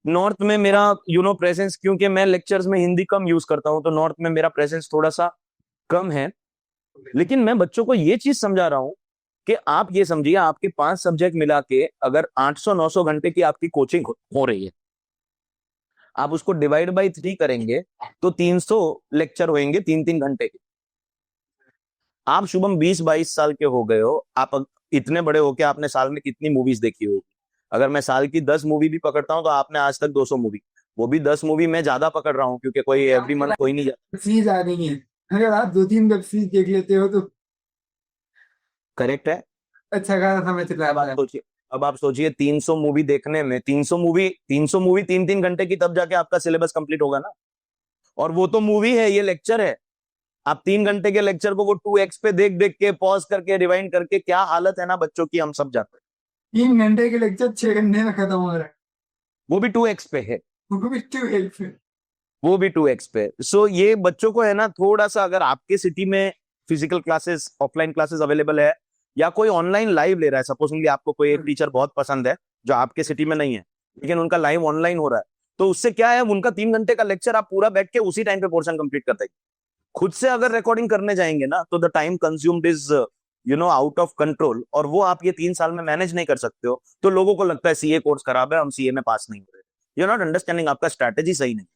S1: नॉर्थ में मेरा प्रेजेंस, क्योंकि मैं लेक्चर्स में हिंदी कम यूज करता हूँ, तो नॉर्थ में मेरा प्रेजेंस थोड़ा सा कम है। लेकिन मैं बच्चों को ये चीज समझा रहा हूँ कि आप ये समझिए, आपके 5 सब्जेक्ट मिला के अगर 800-900 घंटे की आपकी कोचिंग हो रही है, आप उसको डिवाइड बाई 3 करेंगे तो 300 लेक्चर होंगे 3-3 घंटे के। आप शुभम 20-22 साल के हो गए हो, आप इतने बड़े हो के आपने साल में कितनी मूवीज देखी होगी? अगर मैं साल की 10 मूवी भी पकड़ता हूं तो आपने आज तक 200 मूवी, वो भी 10 मूवी मैं ज्यादा पकड़ रहा हूँ क्योंकि कोई एवरी मंथ कोई नहीं जाता।
S2: सीरीज आ रही है, अगर आप 2-3 वेब सीरीज देख लेते हो तो
S1: करेक्ट है।
S2: अच्छा खासा समय चला
S1: अब आप सोचिए, अब आप सोचिए 300 मूवी देखने में, 300 मूवी 3-3 घंटे की, तब जाके आपका सिलेबस कंप्लीट होगा ना। और वो तो मूवी है, ये लेक्चर है। आप 3 घंटे के लेक्चर को वो 2x पे देख देख के, पॉज करके, रिवाइंड करके, क्या हालत है ना बच्चों की, हम सब जानते हैं।
S2: 3 घंटे के लेक्चर 6 घंटे में खत्म हो रहा है,
S1: वो भी 2x पे है,
S2: वो भी 2x पे।
S1: वो भी 2x पे। सो ये बच्चों को है ना, थोड़ा सा अगर आपके सिटी में physical classes, offline classes available है, या कोई ऑनलाइन लाइव ले रहा है, सपोजिंगली आपको कोई एक टीचर बहुत पसंद है जो आपके सिटी में नहीं है, लेकिन उनका लाइव ऑनलाइन हो रहा है, तो उससे क्या है, उनका 3 घंटे का लेक्चर आप पूरा बैठ के उसी टाइम पे पोर्शन कंप्लीट करते हैं। खुद से अगर रिकॉर्डिंग करने जाएंगे ना तो the time consumed is out of control, और वो आप ये 3 साल में मैनेज नहीं कर सकते हो। तो लोगों को लगता है सीए कोर्स खराब है, हम सीए में पास नहीं हो रहे। यू आर नॉट अंडरस्टैंडिंग, आपका स्ट्रैटेजी सही नहीं।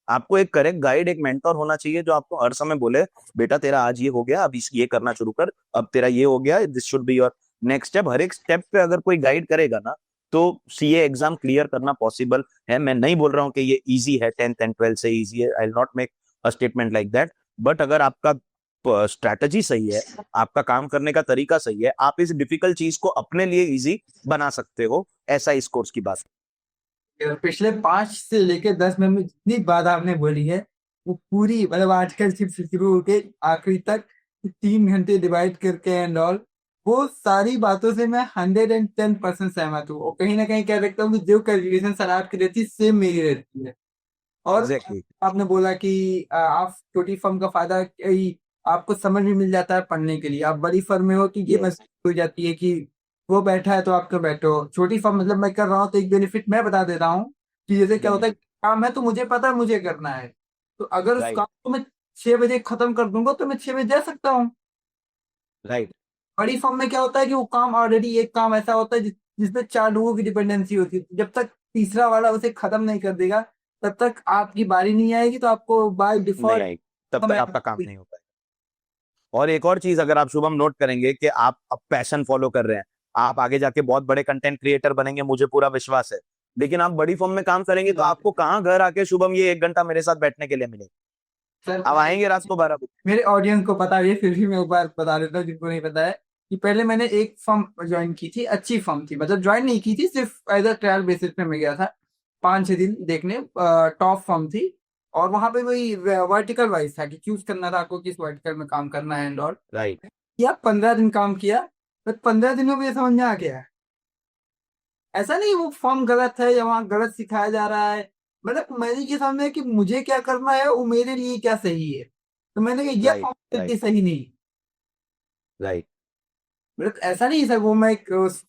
S1: आपको एक करेक्ट गाइड, एक मेंटर होना चाहिए जो आपको हर समय बोले, बेटा तेरा आज ये हो गया, अब ये करना शुरू कर, अब तेरा ये हो गया, this should be your next step. हर एक स्टेप पे अगर कोई गाइड करेगा ना तो सीए एग्जाम क्लियर करना पॉसिबल है। मैं नहीं बोल रहा हूँ कि ये इजी है, 10th एंड 12th से इजी है, I will not make a statement like that. But अगर आपका स्ट्रैटेजी सही है, आपका काम करने का तरीका सही है, आप इस डिफिकल्ट चीज को अपने लिए इजी बना सकते हो। ऐसा इस कोर्स की बात
S2: है। पिछले 5 से लेकर 10 में जितनी बात आपने बोली है वो पूरी, मतलब आजकल सिर्फ शुरू होके आखिरी तक 3 घंटे डिवाइड करके एंड ऑल, वो सारी बातों से मैं 110% सहमत हूँ। और कहीं ना कहीं कह सकता हूँ कि जो कैलकुलेशन सर आपकी रहती है सेम मेरी रहती है। और
S1: exactly.
S2: आपने बोला कि आप छोटी फर्म का फायदा आपको समझ में मिल जाता है पढ़ने के लिए। आप बड़ी फर्म में हो कि ये महसूस हो जाती है कि वो बैठा है तो आप क्यों बैठो। छोटी फर्म मतलब मैं कर रहा हूँ तो एक बेनिफिट मैं बता देता हूँ कि जैसे क्या होता है, काम है तो मुझे पता है मुझे करना है, तो अगर उस काम को मैं 6 बजे खत्म कर दूंगा तो मैं 6 बजे जा सकता हूँ।
S1: राइट।
S2: बड़ी फर्म में क्या होता है कि वो काम ऑलरेडी, एक काम ऐसा होता है जिसमें 4 लोगों की डिपेंडेंसी होती है, जब तक तीसरा वाला उसे खत्म नहीं कर देगा तब तक आपकी बारी नहीं आएगी, तो आपको बाय डिफॉल्ट
S1: तब तक आपका काम नहीं हो पाएगा। और एक और चीज अगर आप शुभम नोट करेंगे कि आप अब पैशन फॉलो कर रहे हैं, आप आगे जाके बहुत बड़े कंटेंट क्रिएटर बनेंगे, मुझे पूरा विश्वास है। लेकिन आप बड़ी फर्म में काम करेंगे तो आपको कहाँ घर आके शुभम ये 1 घंटा मेरे साथ बैठने के लिए मिलेगा?
S2: सर
S1: अब आएंगे रात को 12 बजे।
S2: मेरे ऑडियंस को पता है, फिर भी मैं एक बार बता देता हूँ जिनको नहीं पता है कि पहले मैंने एक फर्म ज्वाइन की थी, अच्छी फर्म थी, मतलब ज्वाइन नहीं की थी, सिर्फ एज अ ट्रायल बेसिस पे मैं गया था 5-6 दिन देखने। टॉप फर्म थी और वहां पे वही वर्टिकल वाइज था कि चूज करना था आपको किस वर्टिकल में काम करना है एंड ऑल।
S1: राइट।
S2: या 15 दिन काम किया, तो 15 दिन में मुझे समझ में आ गया, ऐसा नहीं वो फॉर्म गलत है या वहाँ गलत सिखाया जा रहा है, मतलब मैंने ये समझा कि मुझे क्या करना है वो मेरे लिए क्या सही है, तो मैंने कहा ये
S1: राइट।
S2: Form
S1: right.
S2: सही नहीं।
S1: राइट।
S2: मतलब ऐसा नहीं सर, वो मैं एक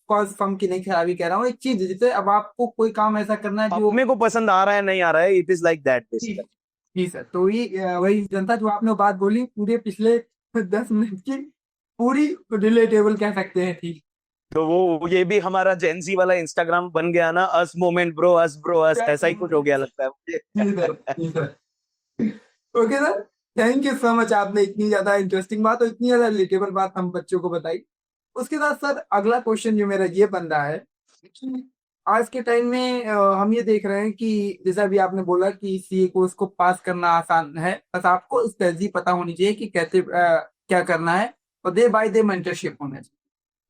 S2: कॉज फर्म की नहीं खराबी कह रहा हूँ, एक चीज है, जैसे अब आपको कोई काम ऐसा करना है जो
S1: अपने को पसंद आ रहा है नहीं आ रहा है, इट इज लाइक दैट
S2: जी
S1: बेसिकली।
S2: जी सर, तो ये वही जनता जो आपने बात बोली पूरे पिछले 10 मिनट की, पूरी रिलेटेबल कह सकते हैं, ठीक।
S1: तो वो ये भी हमारा जेंजी वाला इंस्टाग्राम बन गया ना, अस मोमेंट ब्रो अस, ऐसा ही कुछ हो गया लगता है
S2: जी सर,
S1: मुझे।
S2: जी sir. Okay sir, thank you so much, आपने इतनी ज्यादा इंटरेस्टिंग बात और इतनी ज्यादा रिलेटेबल बात हम बच्चों को बताई। उसके साथ सर अगला क्वेश्चन जो मेरा ये बन रहा है कि आज के टाइम में हम ये देख रहे हैं कि जैसा अभी आपने बोला कि सीए कोर्स को पास करना आसान है, बस आपको स्ट्रेटजी पता होनी चाहिए कि कैसे क्या करना है, और डे बाय डे मेंटरशिप होना चाहिए।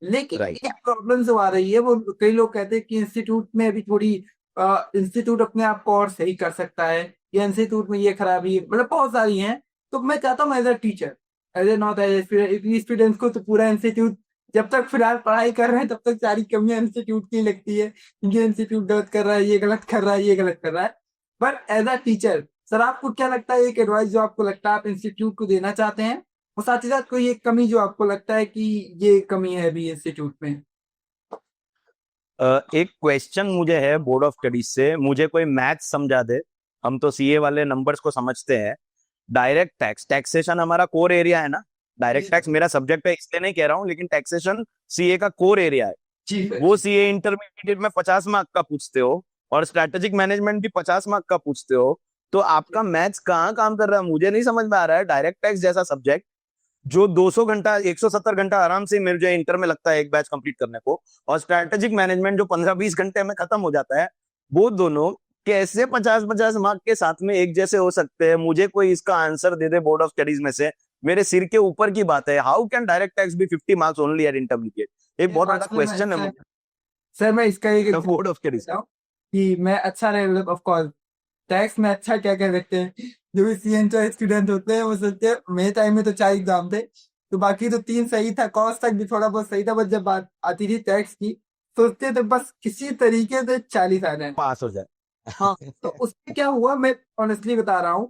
S2: लेकिन
S1: राइट।
S2: एक प्रॉब्लम जो आ रही है वो कई लोग कहते हैं कि इंस्टीट्यूट में अभी थोड़ी इंस्टीट्यूट अपने आप को और सही कर सकता है, या इंस्टीट्यूट में ये खराबी है, मतलब बहुत सारी हैं। तो मैं चाहता हूँ as a teacher, as a not as students को, तो पूरा इंस्टीट्यूट जब तक फिलहाल पढ़ाई कर रहे हैं तब तक सारी कमियां इंस्टीट्यूट की लगती है, ये इंस्टीट्यूट गलत कर रहा है, ये गलत कर रहा है, ये गलत कर रहा है। But as a teacher sir आपको क्या लगता है, एक एडवाइस जो आपको लगता है आप इंस्टीट्यूट को देना चाहते हैं, और साथ ही साथ कोई एक कमी जो आपको लगता है कि ये कमी है अभी इंस्टीट्यूट में।
S1: एक क्वेश्चन मुझे है बोर्ड ऑफ स्टडीज से, मुझे कोई मैथ्स समझा दे। हम तो सीए वाले नंबर्स को समझते हैं। डायरेक्ट टैक्स, टैक्सेशन हमारा कोर एरिया है ना। डायरेक्ट टैक्स मेरा सब्जेक्ट है इसलिए नहीं कह रहा हूँ, लेकिन टैक्सेशन सीए का कोर एरिया है।
S2: जी सर।
S1: वो सीए इंटरमीडिएट में 50 मार्क का पूछते हो, और स्ट्रैटेजिक मैनेजमेंट भी 50 मार्क का पूछते हो। तो आपका मैथ्स कहाँ काम कर रहा है, मुझे नहीं समझ में आ रहा है। डायरेक्ट टैक्स जैसा सब्जेक्ट जो 200 घंटा 170 घंटा आराम से मिल जाए इंटर में लगता है एक बैच कंप्लीट करने को, और स्ट्रैटेजिक मैनेजमेंट जो 15-20 घंटे में खत्म हो जाता है, वो दोनों कैसे 50-50 मार्क के साथ में एक जैसे हो सकते हैं? मुझे कोई इसका आंसर दे दे बोर्ड ऑफ स्टडीज में से। मेरे सिर के ऊपर की बात है, how can direct tax be 50 marks only at intermediate? एक बहुत बड़ा क्वेश्चन है मुझे
S2: सर मैं इसका एक
S1: बोर्ड ऑफ स्टडीज।
S2: बताऊं कि मैं अच्छा रहे, मतलब ऑफ कोर्स टैक्स में अच्छा क्या कह सकते हैं, जो भी सीएन स्टूडेंट होते हैं वो सोचते हैं मेरे टाइम में तो 4 एग्जाम थे, तो बाकी तो 3 सही था, कॉस्ट तक भी थोड़ा बहुत सही था, बस जब बात आती थी टैक्स की सोचते थे बस किसी तरीके से 40 आ जाए।
S1: पास हो जाए।
S2: हाँ, तो उसमें क्या हुआ मैं ऑनेस्टली बता रहा हूँ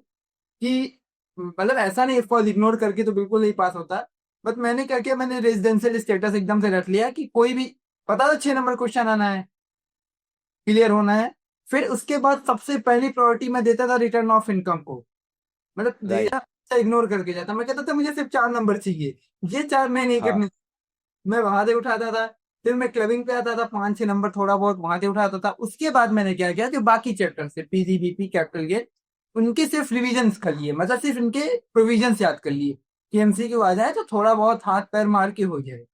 S2: कि मतलब ऐसा नहीं ऑफकोर्स इग्नोर करके तो बिल्कुल नहीं पास होता, बट मैंने क्या किया, मैंने रेजिडेंशियल स्टेटस एकदम से रख लिया कि कोई भी पता था 6 नंबर क्वेश्चन आना है, क्लियर होना है। फिर उसके बाद सबसे पहली प्रायोरिटी मैं देता था रिटर्न ऑफ इनकम को, मतलब
S1: राइट।
S2: दिया इग्नोर करके जाता, मैं कहता था मुझे सिर्फ 4 नंबर चाहिए, ये 4 मैं नहीं
S1: हाँ।
S2: करने। मैं वहां से उठाता था, फिर मैं क्लबिंग पे आता था, 5-6 नंबर थोड़ा बहुत वहां से उठाता था। उसके बाद मैंने क्या किया कि बाकी चैप्टर से पीजीबीपी कैपिटल गेट उनके सिर्फ रिविजन कर लिए, मतलब सिर्फ इनके प्रोविजन याद कर लिए कि एमसीक्यू आ जाए तो थोड़ा बहुत हाथ पैर मार के हो जाए।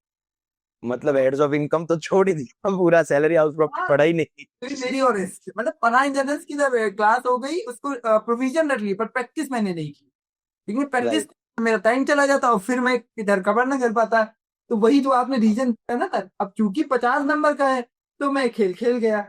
S1: मतलब हेड्स ऑफ इनकम तो छोड़ ही दी, पूरा सैलरी हाउस प्रॉफिट
S2: हाँ,
S1: पढ़ा ही नहीं।
S2: तो वेरी ऑनेस्ट, मतलब पढ़ा इन जनरल की जब क्लास हो गई उसको प्रोविजन रख ली, पर प्रैक्टिस मैंने नहीं की, लेकिन प्रैक्टिस
S1: राइट।
S2: मेरा टाइम चला जाता और फिर मैं इधर कवर ना कर पाता। तो वही जो आपने रीजन है ना सर, अब चूंकि 50 नंबर का है तो मैं खेल खेल गया।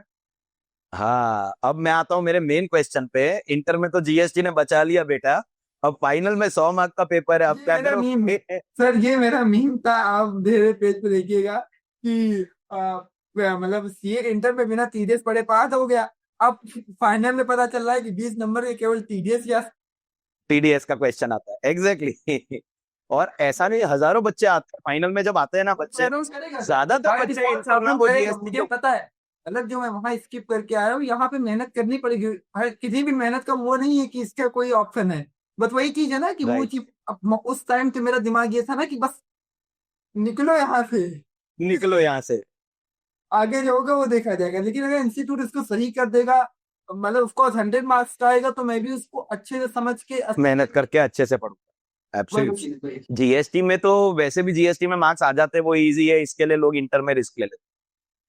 S1: हाँ, अब मैं आता हूँ मेरे मेन क्वेश्चन पे। इंटर में तो जीएसटी ने बचा लिया बेटा, अब फाइनल में 100 मार्क का पेपर है, अब
S2: ये
S1: क्या
S2: मेरा मीम,
S1: करोगे?
S2: सर ये मेरा मीम था, आप मेरे पेज पे देखिएगा कि मतलब सीए इंटर में बिना टीडीएस पढ़े पास हो गया, अब फाइनल में पता चल रहा है कि 20 नंबर के केवल टीडीएस या
S1: टीडीएस का क्वेश्चन आता है एग्जैक्टली। और ऐसा नहीं, हजारों बच्चे आते हैं फाइनल में, जब आते हैं ना बच्चे,
S2: अनाउंस करेगा सर।
S1: ज्यादातर
S2: बाय
S1: बच्चे
S2: डिफॉल्ट
S1: इंटर में
S2: प्रॉब्लम
S1: वो
S2: रहेगा,
S1: जीएसटी
S2: मुझे
S1: के।
S2: पता है, मतलब जो मैं वहां स्किप करके आया हूँ यहाँ पे मेहनत करनी पड़ेगी, हर किसी भी मेहनत का वो नहीं है कि इसका कोई ऑप्शन है। बस वही चीज है ना कि वो
S1: राइट।
S2: चीज उस टाइम तो मेरा दिमाग ये था ना कि बस निकलो यहाँ से,
S1: निकलो यहाँ से।
S2: आगे जो होगा वो देखा जाएगा। लेकिन अगर इंस्टीट्यूट इसको सही कर देगा, मतलब उसको 100 मार्क्स का आएगा, तो मैं भी उसको अच्छे से समझ के
S1: मेहनत करके अच्छे से पढ़ूंगा, एब्सोल्युटली।
S2: वही
S1: जीएसटी में तो वैसे भी जीएसटी में मार्क्स आ जाते हैं, वो इजी है, इसके लिए लोग इंटर में रिस्क ले लेते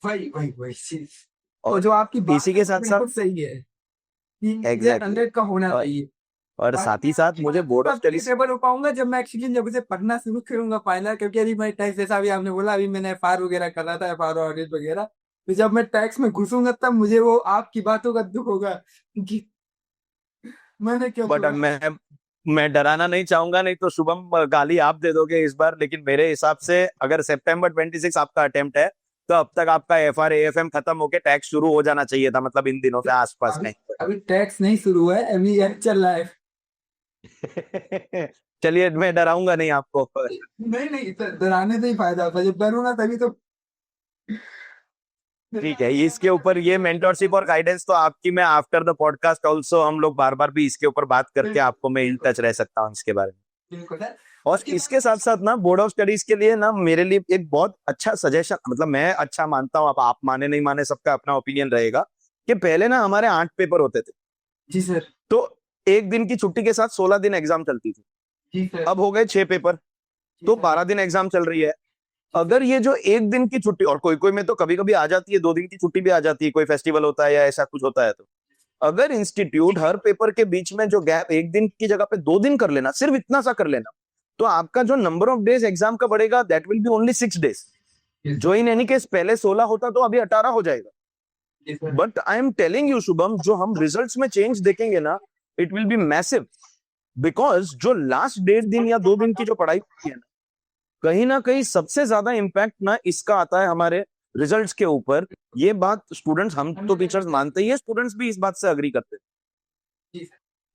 S2: वही वही वही चीज।
S1: हैं।
S2: तो
S1: और
S2: जो आपकी बात
S1: इसी
S2: है
S1: के
S2: वो
S1: साथ साथ
S2: बिल्कुल सही है कि एग्जैक्ट
S1: एग्जैक्टली
S2: 100 का होना चाहिए।
S1: और साथ ही साथ मुझे बोर्ड ऑफ स्टडीज
S2: टेबल हो पाऊंगा जब मैं एक्चुअली जब उसे पढ़ना शुरू करूंगा फाइनल, क्योंकि अभी मैं टैक्स, जैसा अभी आपने बोला, अभी मैंने एफआर वगैरह कर रहा था, एफआर ऑडिट वगैरह। तो जब मैं टैक्स में घुसूंगा तब मुझे वो आपकी बातों का दुख होगा कि मैंने क्यों
S1: बट
S2: छोड़ा।
S1: मैं डराना नहीं चाहूंगा, नहीं तो शुभम गाली आप दे दोगे इस बार। लेकिन मेरे हिसाब से अगर सितंबर 26 आपका अटेम्प्ट है तो अब तक आपका एफआर एएफएम खत्म होके टैक्स शुरू हो जाना चाहिए था, मतलब इन दिनों के आसपास
S2: अभी
S1: कहीं
S2: अभी टैक्स नहीं शुरू हुआ है, अभी ये चल रहा है।
S1: पर। चलिए, मैं डराऊंगा नहीं आपको।
S2: नहीं नहीं, डराने से ही फायदा होता है, जब डरूंगा तभी तो।
S1: ठीक है, इसके ऊपर ये मेंटरशिप और गाइडेंस तो आपकी, मैं आफ्टर द पॉडकास्ट ऑल्सो हम लोग बार बार भी इसके ऊपर बात करके आपको मैं इन टच रह सकता हूँ इसके बारे में।
S2: बिल्कुल है।
S1: और इसके साथ साथ ना बोर्ड ऑफ स्टडीज के लिए ना मेरे लिए एक बहुत अच्छा सजेशन, मतलब मैं अच्छा मानता हूँ, आप माने नहीं माने सबका अपना ओपिनियन रहेगा, कि पहले ना हमारे 8 पेपर होते थे।
S2: जी सर।
S1: तो एक दिन की छुट्टी के साथ 16 दिन एग्जाम चलती थी।
S2: जी सर।
S1: अब हो गए 6 पेपर, तो 12 दिन एग्जाम चल रही है। अगर ये जो एक दिन की छुट्टी, और कोई कोई में तो कभी कभी आ जाती है 2 दिन की छुट्टी भी आ जाती है, कोई फेस्टिवल होता है या ऐसा कुछ होता है, तो अगर इंस्टीट्यूट हर पेपर के बीच में जो गैप एक दिन की जगह पे 2 दिन कर लेना, सिर्फ इतना सा कर लेना, तो आपका जो नंबर ऑफ डेज एग्जाम का बढ़ेगा that will be only 6 days. जो इन एनी केस पहले 16 होता तो अभी 18 हो जाएगा। But I am telling you Shubham, जो हम रिजल्ट्स में चेंज देखेंगे ना, it will be massive. Because जो लास्ट 1.5 दिन या 2 दिन की जो पढ़ाई होती है ना कहीं सबसे ज्यादा इम्पैक्ट ना इसका आता है हमारे रिजल्ट्स के ऊपर। ये बात स्टूडेंट्स, हम तो टीचर्स मानते ही है, स्टूडेंट्स भी इस बात से अग्री करते हैं।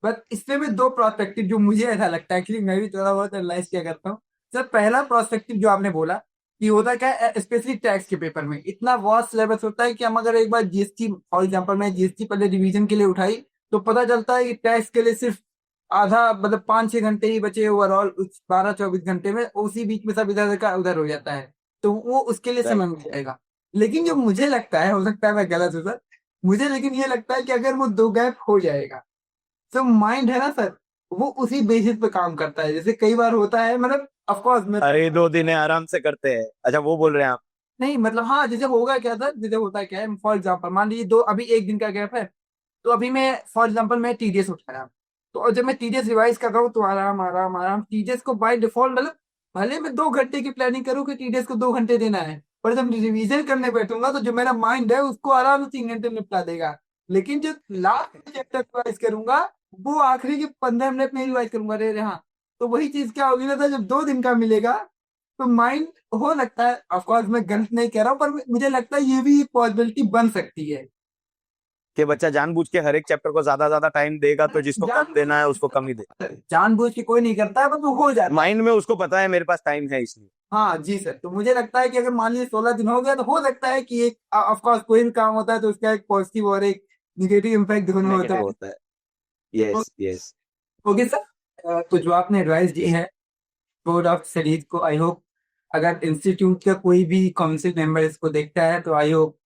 S2: बट इसमें भी दो प्रोस्पेक्टिव जो मुझे ऐसा लगता है, एक्चुअली मैं भी थोड़ा बहुत एनालाइज किया करता हूँ। सर, पहला प्रोस्पेक्टिव जो आपने बोला कि होता क्या है, स्पेशली टैक्स के पेपर में इतना वास्ट सिलेबस होता है कि हम अगर एक बार जीएसटी, फॉर एग्जांपल मैं जीएसटी पहले रिवीजन के लिए उठाई, तो पता चलता है कि टैक्स के लिए सिर्फ आधा, मतलब 5-6 घंटे ही बचे ओवरऑल उस 12-24 घंटे में, उसी बीच में सब इधर का उधर हो जाता है, तो वो उसके लिए समय
S1: राइट।
S2: मिल जाएगा। लेकिन जो मुझे लगता है, हो सकता है मैं गलत हूँ सर, मुझे लेकिन ये लगता है कि अगर वो दो गैप हो जाएगा तो माइंड है ना सर, वो उसी बेसिस पे काम करता है। जैसे कई बार होता है, मतलब ऑफ कोर्स मैं,
S1: अरे 2 दिन है, आराम से करते हैं। अच्छा, वो बोल रहे हैं आप?
S2: नहीं मतलब हाँ, जैसे होगा क्या सर, जैसे होता है क्या है, फॉर एग्जांपल मान लीजिए दो, अभी एक दिन का गैप है, तो अभी मैं फॉर एग्जांपल मैं टीडीएस उठाया, तो और जब मैं टीडीएस रिवाइज कर रहा हूँ तो आराम आराम आराम टीडीएस को बाय डिफॉल्ट, मतलब भले मैं 2 घंटे की प्लानिंग करूँ कि टीडीएस को 2 घंटे देना है, पर जब रिवीजन करने बैठूंगा तो जो मेरा माइंड है उसको आराम से 3 घंटे में निपटा देगा। लेकिन जो लास्ट चैप्टर रिवाइज करूंगा, वो आखिरी के 15 मिनट में रिवाइज करूंगा। अरे हाँ, तो वही चीज क्या होगी ना, था जब 2 दिन का मिलेगा तो माइंड, हो सकता है, ऑफ कोर्स मैं गलत नहीं कह रहा हूँ, पर मुझे लगता है ये भी एक पॉसिबिलिटी बन सकती है।
S1: कि बच्चा जानबूझ के हर एक चैप्टर को ज्यादा ज्यादा टाइम देगा, तो जिसको कम देना है उसको कम ही दे।
S2: जानबूझ के कोई नहीं करता है, बस वो हो जाता है।
S1: माइंड में उसको पता है मेरे पास टाइम है, इसलिए।
S2: हाँ जी सर, तो मुझे लगता है कि अगर मान लीजिए 16 दिन हो गया, तो हो सकता है कि एक, ऑफ कोर्स कोई भी काम होता है तो उसका एक पॉजिटिव और एक निगेटिव इम्पैक्ट दोनों होता
S1: नेगेटिव
S2: है।
S1: होता है। Yes yes.
S2: ओके सर, तो जो आपने एडवाइस दी है बोर्ड ऑफ स्टडीज को, आई होप अगर इंस्टीट्यूट का कोई भी काउंसिल मेंबर इसको देखता है तो आई होप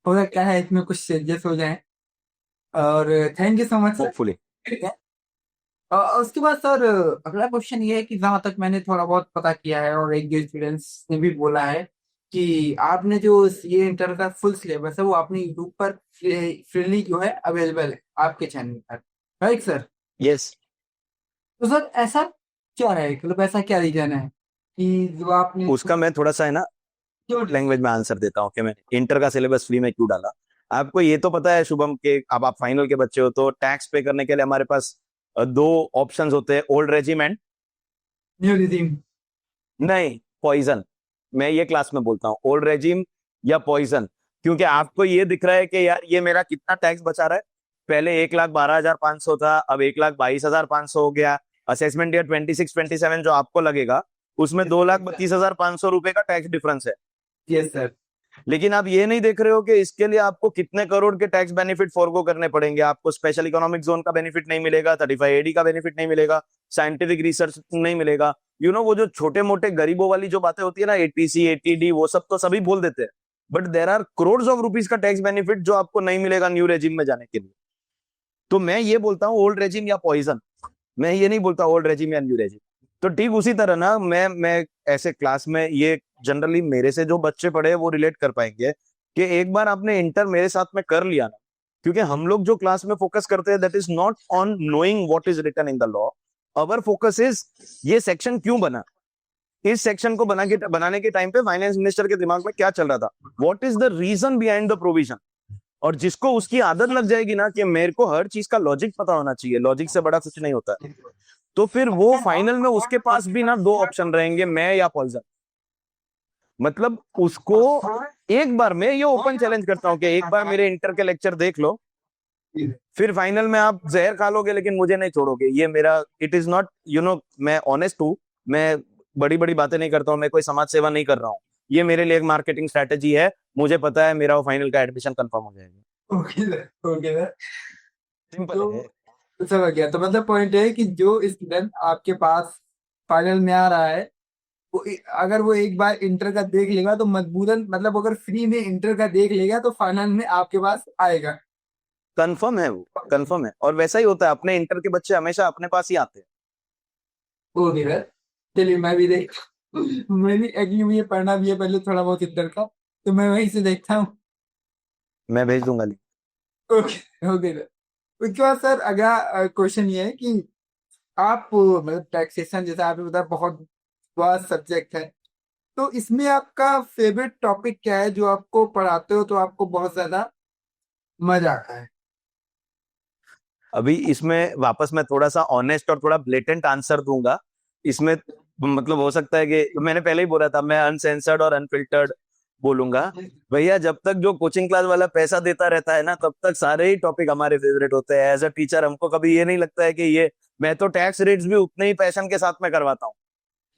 S2: हो सकता है इसमें कुछ चेंजेस हो जाए। और thank you so much sir.
S1: Hopefully.
S2: ठीक है। उसके बाद सर, अगला क्वेश्चन ये है कि जहाँ तक मैंने थोड़ा बहुत पता किया है और एक दो स्टूडेंट्स ने भी बोला है कि आपने जो ये इंटर का फुल सिलेबस है वो अपने यूट्यूब पर फ्रीली जो है अवेलेबल है आपके चैनल पर, राइट सर?
S1: यस।
S2: तो सर ऐसा क्या है, मतलब ऐसा क्या रीजन है कि जो आपने
S1: उसका मैं थोड़ा सा है ना
S2: क्यों।
S1: लैंग्वेज में आंसर देता हूँ कि मैंने इंटर का सिलेबस फ्री में क्यों डाला। आपको ये तो पता है शुभम के, अब आप फाइनल के बच्चे हो, तो टैक्स पे करने के लिए हमारे पास 2 ऑप्शंस होते हैं, ओल्ड रेजिमेंट,
S2: न्यू रिजीम।
S1: नहीं पॉइजन। मैं ये क्लास में बोलता हूँ ओल्ड रेजिम या पॉइजन, क्योंकि आपको ये दिख रहा है कि यार ये मेरा कितना टैक्स बचा रहा है। पहले 1,12,500 था, अब 1,22,500 हो गया। असेसमेंट ईयर 26-27 जो आपको लगेगा, उसमें 2,32,500 रुपए का टैक्स डिफरेंस है।
S2: Yes sir.
S1: लेकिन आप ये नहीं देख रहे हो कि इसके लिए आपको कितने करोड़ के टैक्स बेनिफिट फॉरगो करने पड़ेंगे। आपको स्पेशल इकोनॉमिक जोन का बेनिफिट नहीं मिलेगा, 35AD का बेनिफिट नहीं मिलेगा, साइंटिफिक रिसर्च नहीं मिलेगा। वो जो छोटे मोटे गरीबों वाली जो बातें होती है ना, एटीसी एटीडी, वो सब तो सभी बोल देते हैं, but there are crore of rupees का टैक्स बेनिफिट जो आपको नहीं मिलेगा न्यू रेजिम में जाने के लिए। तो मैं ये बोलता हूँ ओल्ड रेजिम या पॉइजन, मैं ये नहीं बोलता ओल्ड रेजिम या न्यू रेजिम। तो ठीक उसी तरह ना मैं ऐसे क्लास में, ये जनरली मेरे से जो बच्चे पढ़े वो रिलेट कर पाएंगे कि एक बार आपने इंटर मेरे साथ में कर लिया ना, क्योंकि हम लोग जो क्लास में फोकस करते हैं that is not on knowing what is written in the law. Our focus is ये सेक्शन क्यों बना, इस सेक्शन को बनाने के टाइम पे फाइनेंस मिनिस्टर के दिमाग में क्या चल रहा था, what is the reason behind the provision. और जिसको उसकी आदत लग जाएगी ना कि मेरे को हर चीज का लॉजिक पता होना चाहिए, लॉजिक से बड़ा कुछ नहीं होता है, तो फिर वो फाइनल में उसके पास भी ना दो ऑप्शन रहेंगे, मैं या पॉल्जन. मतलब उसको एक बार मैं ये ओपन चैलेंज करता हूँ कि एक बार मेरे इंटर के लेक्चर देख लो, फिर फाइनल में आप जहर खा लोगे लेकिन मुझे नहीं छोड़ोगे. ये मेरा इट इज नॉट मैं ऑनेस्ट हूँ, मैं बड़ी बड़ी बातें नहीं करता हूँ, मैं कोई समाज सेवा नहीं कर रहा हूँ. ये मेरे लिए एक मार्केटिंग स्ट्रेटेजी है, मुझे पता है मेरा वो फाइनल का एडमिशन कंफर्म हो जाएगा.
S2: Okay sir, okay sir.
S1: Simple
S2: तो
S1: है.
S2: समझ गया. तो मतलब पॉइंट है कि जो स्टूडेंट आपके पास फाइनल में आ रहा है, अगर वो एक बार इंटर का देख लेगा तो मजबूरन, मतलब अगर फ्री में इंटर का देख लेगा तो फाइनल में आपके पास आएगा.
S1: कंफर्म है, वो कंफर्म है. और वैसा ही होता है, अपने इंटर के बच्चे हमेशा अपने पास ही आते हैं.
S2: Okay sir. चलिए मैं भी देख मैं भी एक्चुअली मुझे पढ़ना भी है पहले थोड़ा बहुत इंटर का, तो मैं वहीं से देखता हूँ.
S1: मैं भेज दूंगा लिंक.
S2: Okay okay sir. उसके बाद सर अगला क्वेश्चन ये है कि आप मतलब टैक्सेशन जैसा आपने बताया बहुत वास्ट सब्जेक्ट है, तो इसमें आपका फेवरेट टॉपिक क्या है जो आपको पढ़ाते हो तो आपको बहुत ज्यादा मजा आता है?
S1: अभी इसमें वापस मैं थोड़ा सा ऑनेस्ट और थोड़ा ब्लेटेंट आंसर दूंगा. इसमें मतलब हो सकता है कि मैंने पहले ही बोला था, मैं अनसेंसर्ड और अनफिल्टर्ड बोलूंगा. भैया जब तक जो कोचिंग क्लास वाला पैसा देता रहता है ना, तब तक सारे ही टॉपिक हमारे फेवरेट होते हैं. एज अ टीचर हमको कभी ये नहीं लगता है कि ये, मैं तो टैक्स रेट्स भी उतने ही पैशन के साथ में करवाता हूँ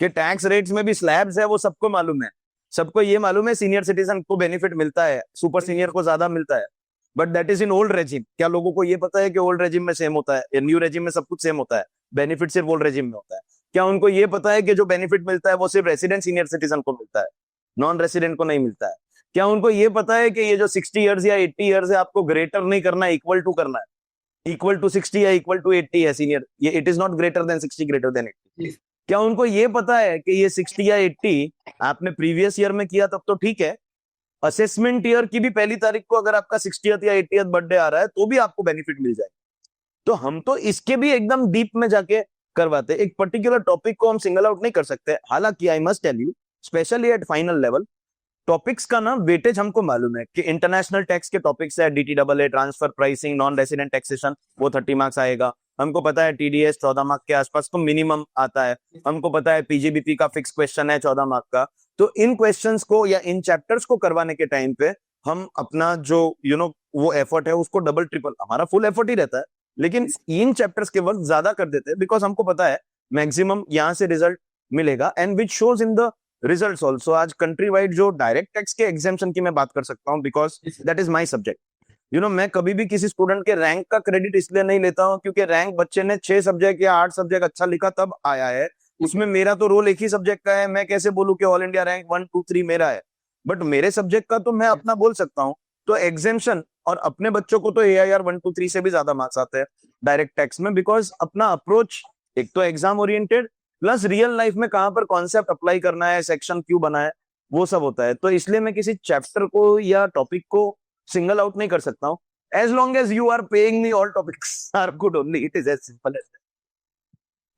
S1: कि टैक्स रेट्स में भी स्लैब्स है, वो सबको मालूम है. सबको ये मालूम है सीनियर सिटीजन को बेनिफिट मिलता है, सुपर सीनियर को ज्यादा मिलता है. But that is in old regime. क्या लोगों को ये पता है कि ओल्ड रेजिम में सेम होता है, न्यू रेजिम में सब कुछ सेम होता है, बेनिफिट सिर्फ ओल्ड रेजिम में होता है? क्या उनको ये पता है कि जो बेनिफिट मिलता है वो सिर्फ रेसिडेंट सीनियर सिटीजन को मिलता है, नॉन रेसिडेंट को नहीं मिलता है? क्या उनको ये पता है कि ये जो 60 ईयर्स या 80 ईयर्स है, आपको ग्रेटर नहीं करना है, इक्वल टू करना है? इक्वल टू 60 या इक्वल टू 80 है सीनियर, ये it is not greater than 60, greater than 80. क्या उनको ये पता है कि ये 60 या 80 आपने प्रीवियस ईयर में किया तब तो ठीक है, असेसमेंट ईयर की भी पहली तारीख को अगर आपका 60th या 80th बर्थडे आ रहा है तो भी आपको बेनिफिट मिल जाए? तो हम तो इसके भी एकदम डीप में जाके करवाते. एक पर्टिकुलर टॉपिक को हम सिंगल आउट नहीं कर सकते. हालांकि I must tell you, specially at final level, topics का ना वेटेज हमको मालूम है कि इंटरनेशनल टैक्स के टॉपिक्स है, DTAA, transfer pricing, non resident taxation, वो 30 मार्क्स आएगा. हमको पता है TDS 14 मार्क के आसपास तो मिनिमम आता है. हमको पता है PGBP का फिक्स क्वेश्चन है 14 मार्क का. तो इन क्वेश्चंस को या इन चैप्टर्स को करवाने के टाइम पे हम अपना जो वो एफर्ट है उसको डबल ट्रिपल, हमारा फुल एफर्ट ही रहता है, लेकिन इन चैप्टर्स के वर्क ज्यादा कर देते हैं बिकॉज हमको पता है मैक्सिमम यहाँ से रिजल्ट मिलेगा. And which shows in the results also. आज कंट्री वाइड जो डायरेक्ट टैक्स के एग्जामेशन की मैं बात कर सकता हूँ because that is my subject. मैं कभी भी किसी स्टूडेंट के रैंक का क्रेडिट इसलिए नहीं लेता हूँ क्योंकि रैंक बच्चे ने 6 सब्जेक्ट या 8 सब्जेक्ट अच्छा लिखा तब आया है, उसमें मेरा तो रोल एक ही सब्जेक्ट का है. मैं कैसे बोलूं कि ऑल इंडिया रैंक 1 2 3 मेरा है, बट मेरे सब्जेक्ट का तो मैं अपना बोल सकता हूँ. तो एग्जामेशन और अपने बच्चों को तो AIR 1 2 3 से भी ज्यादा मार्क्स आते हैं डायरेक्ट टैक्स में, बिकॉज अपना अप्रोच एक तो exam oriented plus real life में कहां पर कॉन्सेप्ट अप्लाई करना है, सेक्शन क्यों बना है, वो सब होता है. तो इसलिए मैं किसी चैप्टर को या टॉपिक को सिंगल आउट नहीं कर सकता हूँ. As long as you are paying me, all topics are good only. It is as simple as.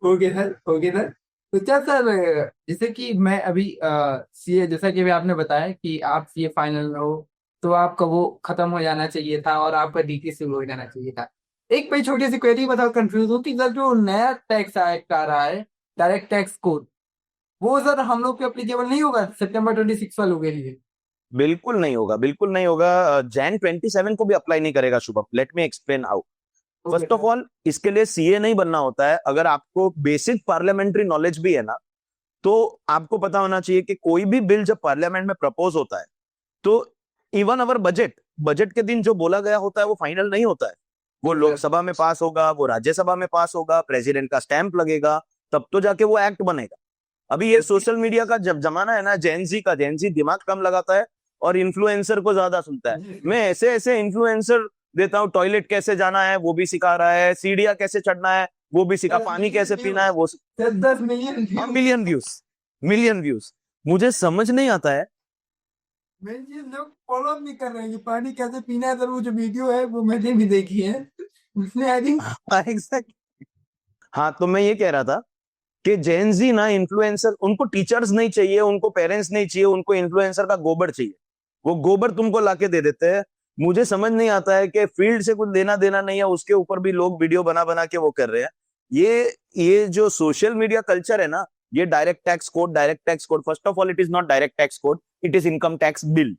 S2: Okay sir, okay sir. तो क्या सर, जैसे कि मैं अभी सीए, जैसा कि अभी आपने बताया कि आप सीए फाइनल में हो, तो आपका वो खत्म हो जाना चाहिए था और आपका DT शुरू हो जाना चाहिए था. एक भाई छोटी सी क्वेरी बताओ, कंफ्यूज हूँ कि सर जो नया टैक्स एक्ट आ रहा है, डायरेक्ट टैक्स कोड, वो सर हम लोग पे अप्लीकेबल नहीं होगा सितंबर 26 वालों के लिए?
S1: बिल्कुल नहीं होगा, बिल्कुल नहीं होगा. Jan 27 को भी अप्लाई नहीं करेगा Shubham. Let me explain how. First of all, इसके लिए CA नहीं बनना होता है. अगर आपको बेसिक पार्लियामेंट्री नॉलेज भी है ना, तो आपको पता होना चाहिए कि कोई भी बिल जब पार्लियामेंट में प्रपोज होता है तो इवन अवर बजट, बजट के दिन जो बोला गया होता है वो फाइनल नहीं होता है. वो लोकसभा में पास होगा, वो राज्यसभा में पास होगा, प्रेसिडेंट का स्टैंप लगेगा, तब तो जाके वो एक्ट बनेगा. अभी ये सोशल मीडिया का जब जमाना है ना, जेनजी दिमाग कम लगाता है और इन्फ्लुएंसर को ज्यादा सुनता है. मैं ऐसे ऐसे इन्फ्लुएंसर देता हूँ, टॉयलेट कैसे जाना है वो भी सिखा रहा है, सीढ़ियां कैसे चढ़ना है वो भी सिखा, पानी कैसे पीना है वो.
S2: 10 million
S1: million views, million views. मुझे समझ नहीं आता है
S2: मेन चीज लोग फॉलो नहीं कर रहे हैं कि पानी कैसे पीना है। तो वो जो वीडियो है वो मैंने भी देखी है, उसमें आई थिंक
S1: एग्जैक्ट। हाँ, तो मैं ये कह रहा था कि जेनजी ना इन्फ्लुएंसर, उनको टीचर्स नहीं चाहिए, उनको पेरेंट्स नहीं चाहिए, उनको इन्फ्लुएंसर का गोबर चाहिए। वो गोबर तुमको लाके दे देते हैं। मुझे समझ नहीं आता है कि फील्ड से कुछ लेना देना नहीं है, उसके ऊपर भी लोग वीडियो बना बना के वो कर रहे हैं। ये जो सोशल मीडिया कल्चर है ना, ये direct tax code, direct tax code, first of all it is not direct tax code, it is income tax bill.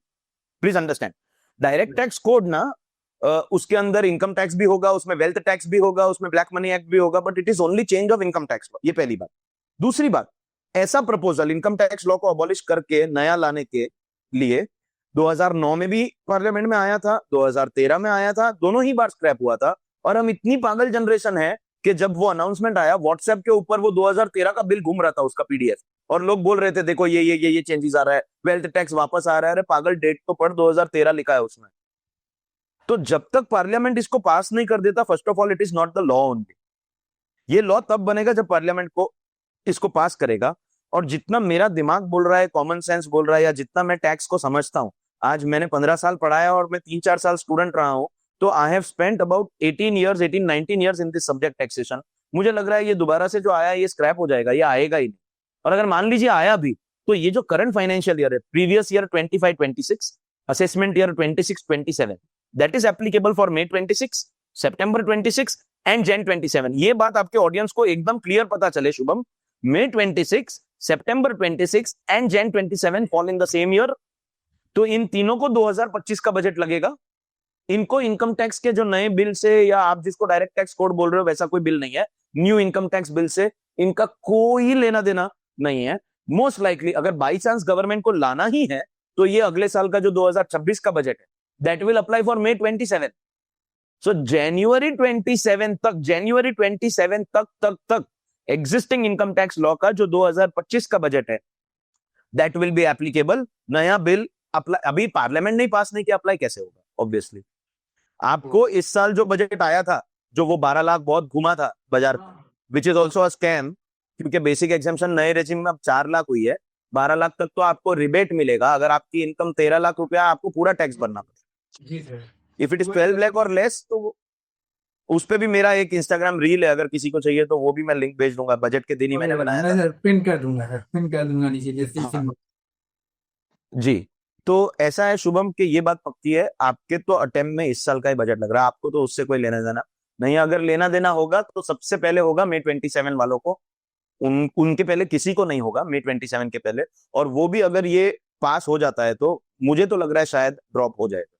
S1: Please understand. Direct tax code ना, उसके अंदर इनकम टैक्स भी होगा, उसमें वेल्थ टैक्स भी होगा, उसमें ब्लैक मनी एक्ट भी होगा, but it is only change of income tax. ये पहली बात। दूसरी बात, ऐसा प्रपोजल इनकम टैक्स लॉ को अबॉलिश करके नया लाने के लिए 2009 में भी पार्लियामेंट में आया था, 2013 में आया था, दोनों ही बार स्क्रैप हुआ था। और हम इतनी पागल जनरेशन है कि जब वो अनाउंसमेंट आया व्हाट्सएप के ऊपर, वो 2013 का बिल घूम रहा था, उसका पीडीएफ, और लोग बोल रहे थे देखो ये चेंजेस आ रहा है, वेल्थ टैक्स वापस आ रहा है। अरे पागल, डेट तो पढ़, 2013 लिखा है उसमें। तो जब तक पार्लियामेंट इसको पास नहीं कर देता, first of all it is not the law only. ये लॉ तब बनेगा जब पार्लियामेंट को इसको पास करेगा। और जितना मेरा दिमाग बोल रहा है, कॉमन सेंस बोल रहा है, या जितना मैं टैक्स को समझता हूँ, आज मैंने 15 साल पढ़ाया और मैं 3-4 साल स्टूडेंट रहा हूँ, तो I have spent about 19 years in this subject taxation. मुझे लग रहा है ये दोबारा से जो आया है ये स्क्रैप हो जाएगा, ये आएगा ही नहीं। और अगर मान लीजिए आया भी, तो ये जो करंट फाइनेंशियल ईयर है, previous year 25-26, assessment year 26-27, that is applicable for May 26, September 26 and Jan 27। ये बात आपके ऑडियंस को एकदम क्लियर पता चले Shubham. May 26, September 26 and Jan 27 fall in the same year. तो इन तीनों को 2025 का बजट लगेगा। इनको इनकम टैक्स के जो नए बिल से, या आप जिसको डायरेक्ट टैक्स कोड बोल रहे हो, वैसा कोई बिल नहीं है, न्यू इनकम टैक्स बिल से इनका कोई लेना देना नहीं है। मोस्ट लाइकली अगर बाई चांस गवर्नमेंट को लाना ही है, तो ये अगले साल का जो 2026 का बजट है, that will apply for May 27। सो जनवरी 27 तक एग्जिस्टिंग इनकम टैक्स लॉ का जो 2025 का बजट है, दैट विल बी एप्लीकेबल। नया बिल अप्लाई, अभी पार्लियामेंट नहीं पास नहीं किया, अप्लाई कैसे होगा? ऑब्वियसली आपको इस साल जो बजट आया था, जो वो 12 लाख बहुत घुमा था बाजार, which is also a scam, क्योंकि बेसिक एग्जाम्पशन नए रेजिम में अब 4 लाख हुई है। 12 लाख तक तो आपको रिबेट मिलेगा। अगर आपकी इनकम 13 लाख रुपया, आपको पूरा टैक्स भरना पड़ेगा।
S2: जी sir.
S1: If it is 12 lakh और लेस, तो उस पे भी मेरा एक इंस्टाग्राम रील है, अगर किसी को चाहिए तो वो भी मैं लिंक भेज दूंगा। बजट के दिन ही मैंने बनाया
S2: मैं
S1: था।
S2: सर पिन कर दूंगा, सर पिन कर दूंगा नीचे जैसे
S1: हाँ जी। तो ऐसा है शुभम कि ये बात पक्की है, आपके तो अटेम्प्ट में इस साल का ही बजट लग रहा है, आपको तो उससे कोई लेना देना नहीं। अगर लेना देना होगा तो सबसे पहले होगा May 27 वालों को। उनके पहले किसी को नहीं होगा, May 27 के पहले। और वो भी अगर ये पास हो जाता है तो मुझे तो लग रहा है शायद ड्रॉप हो जाएगा।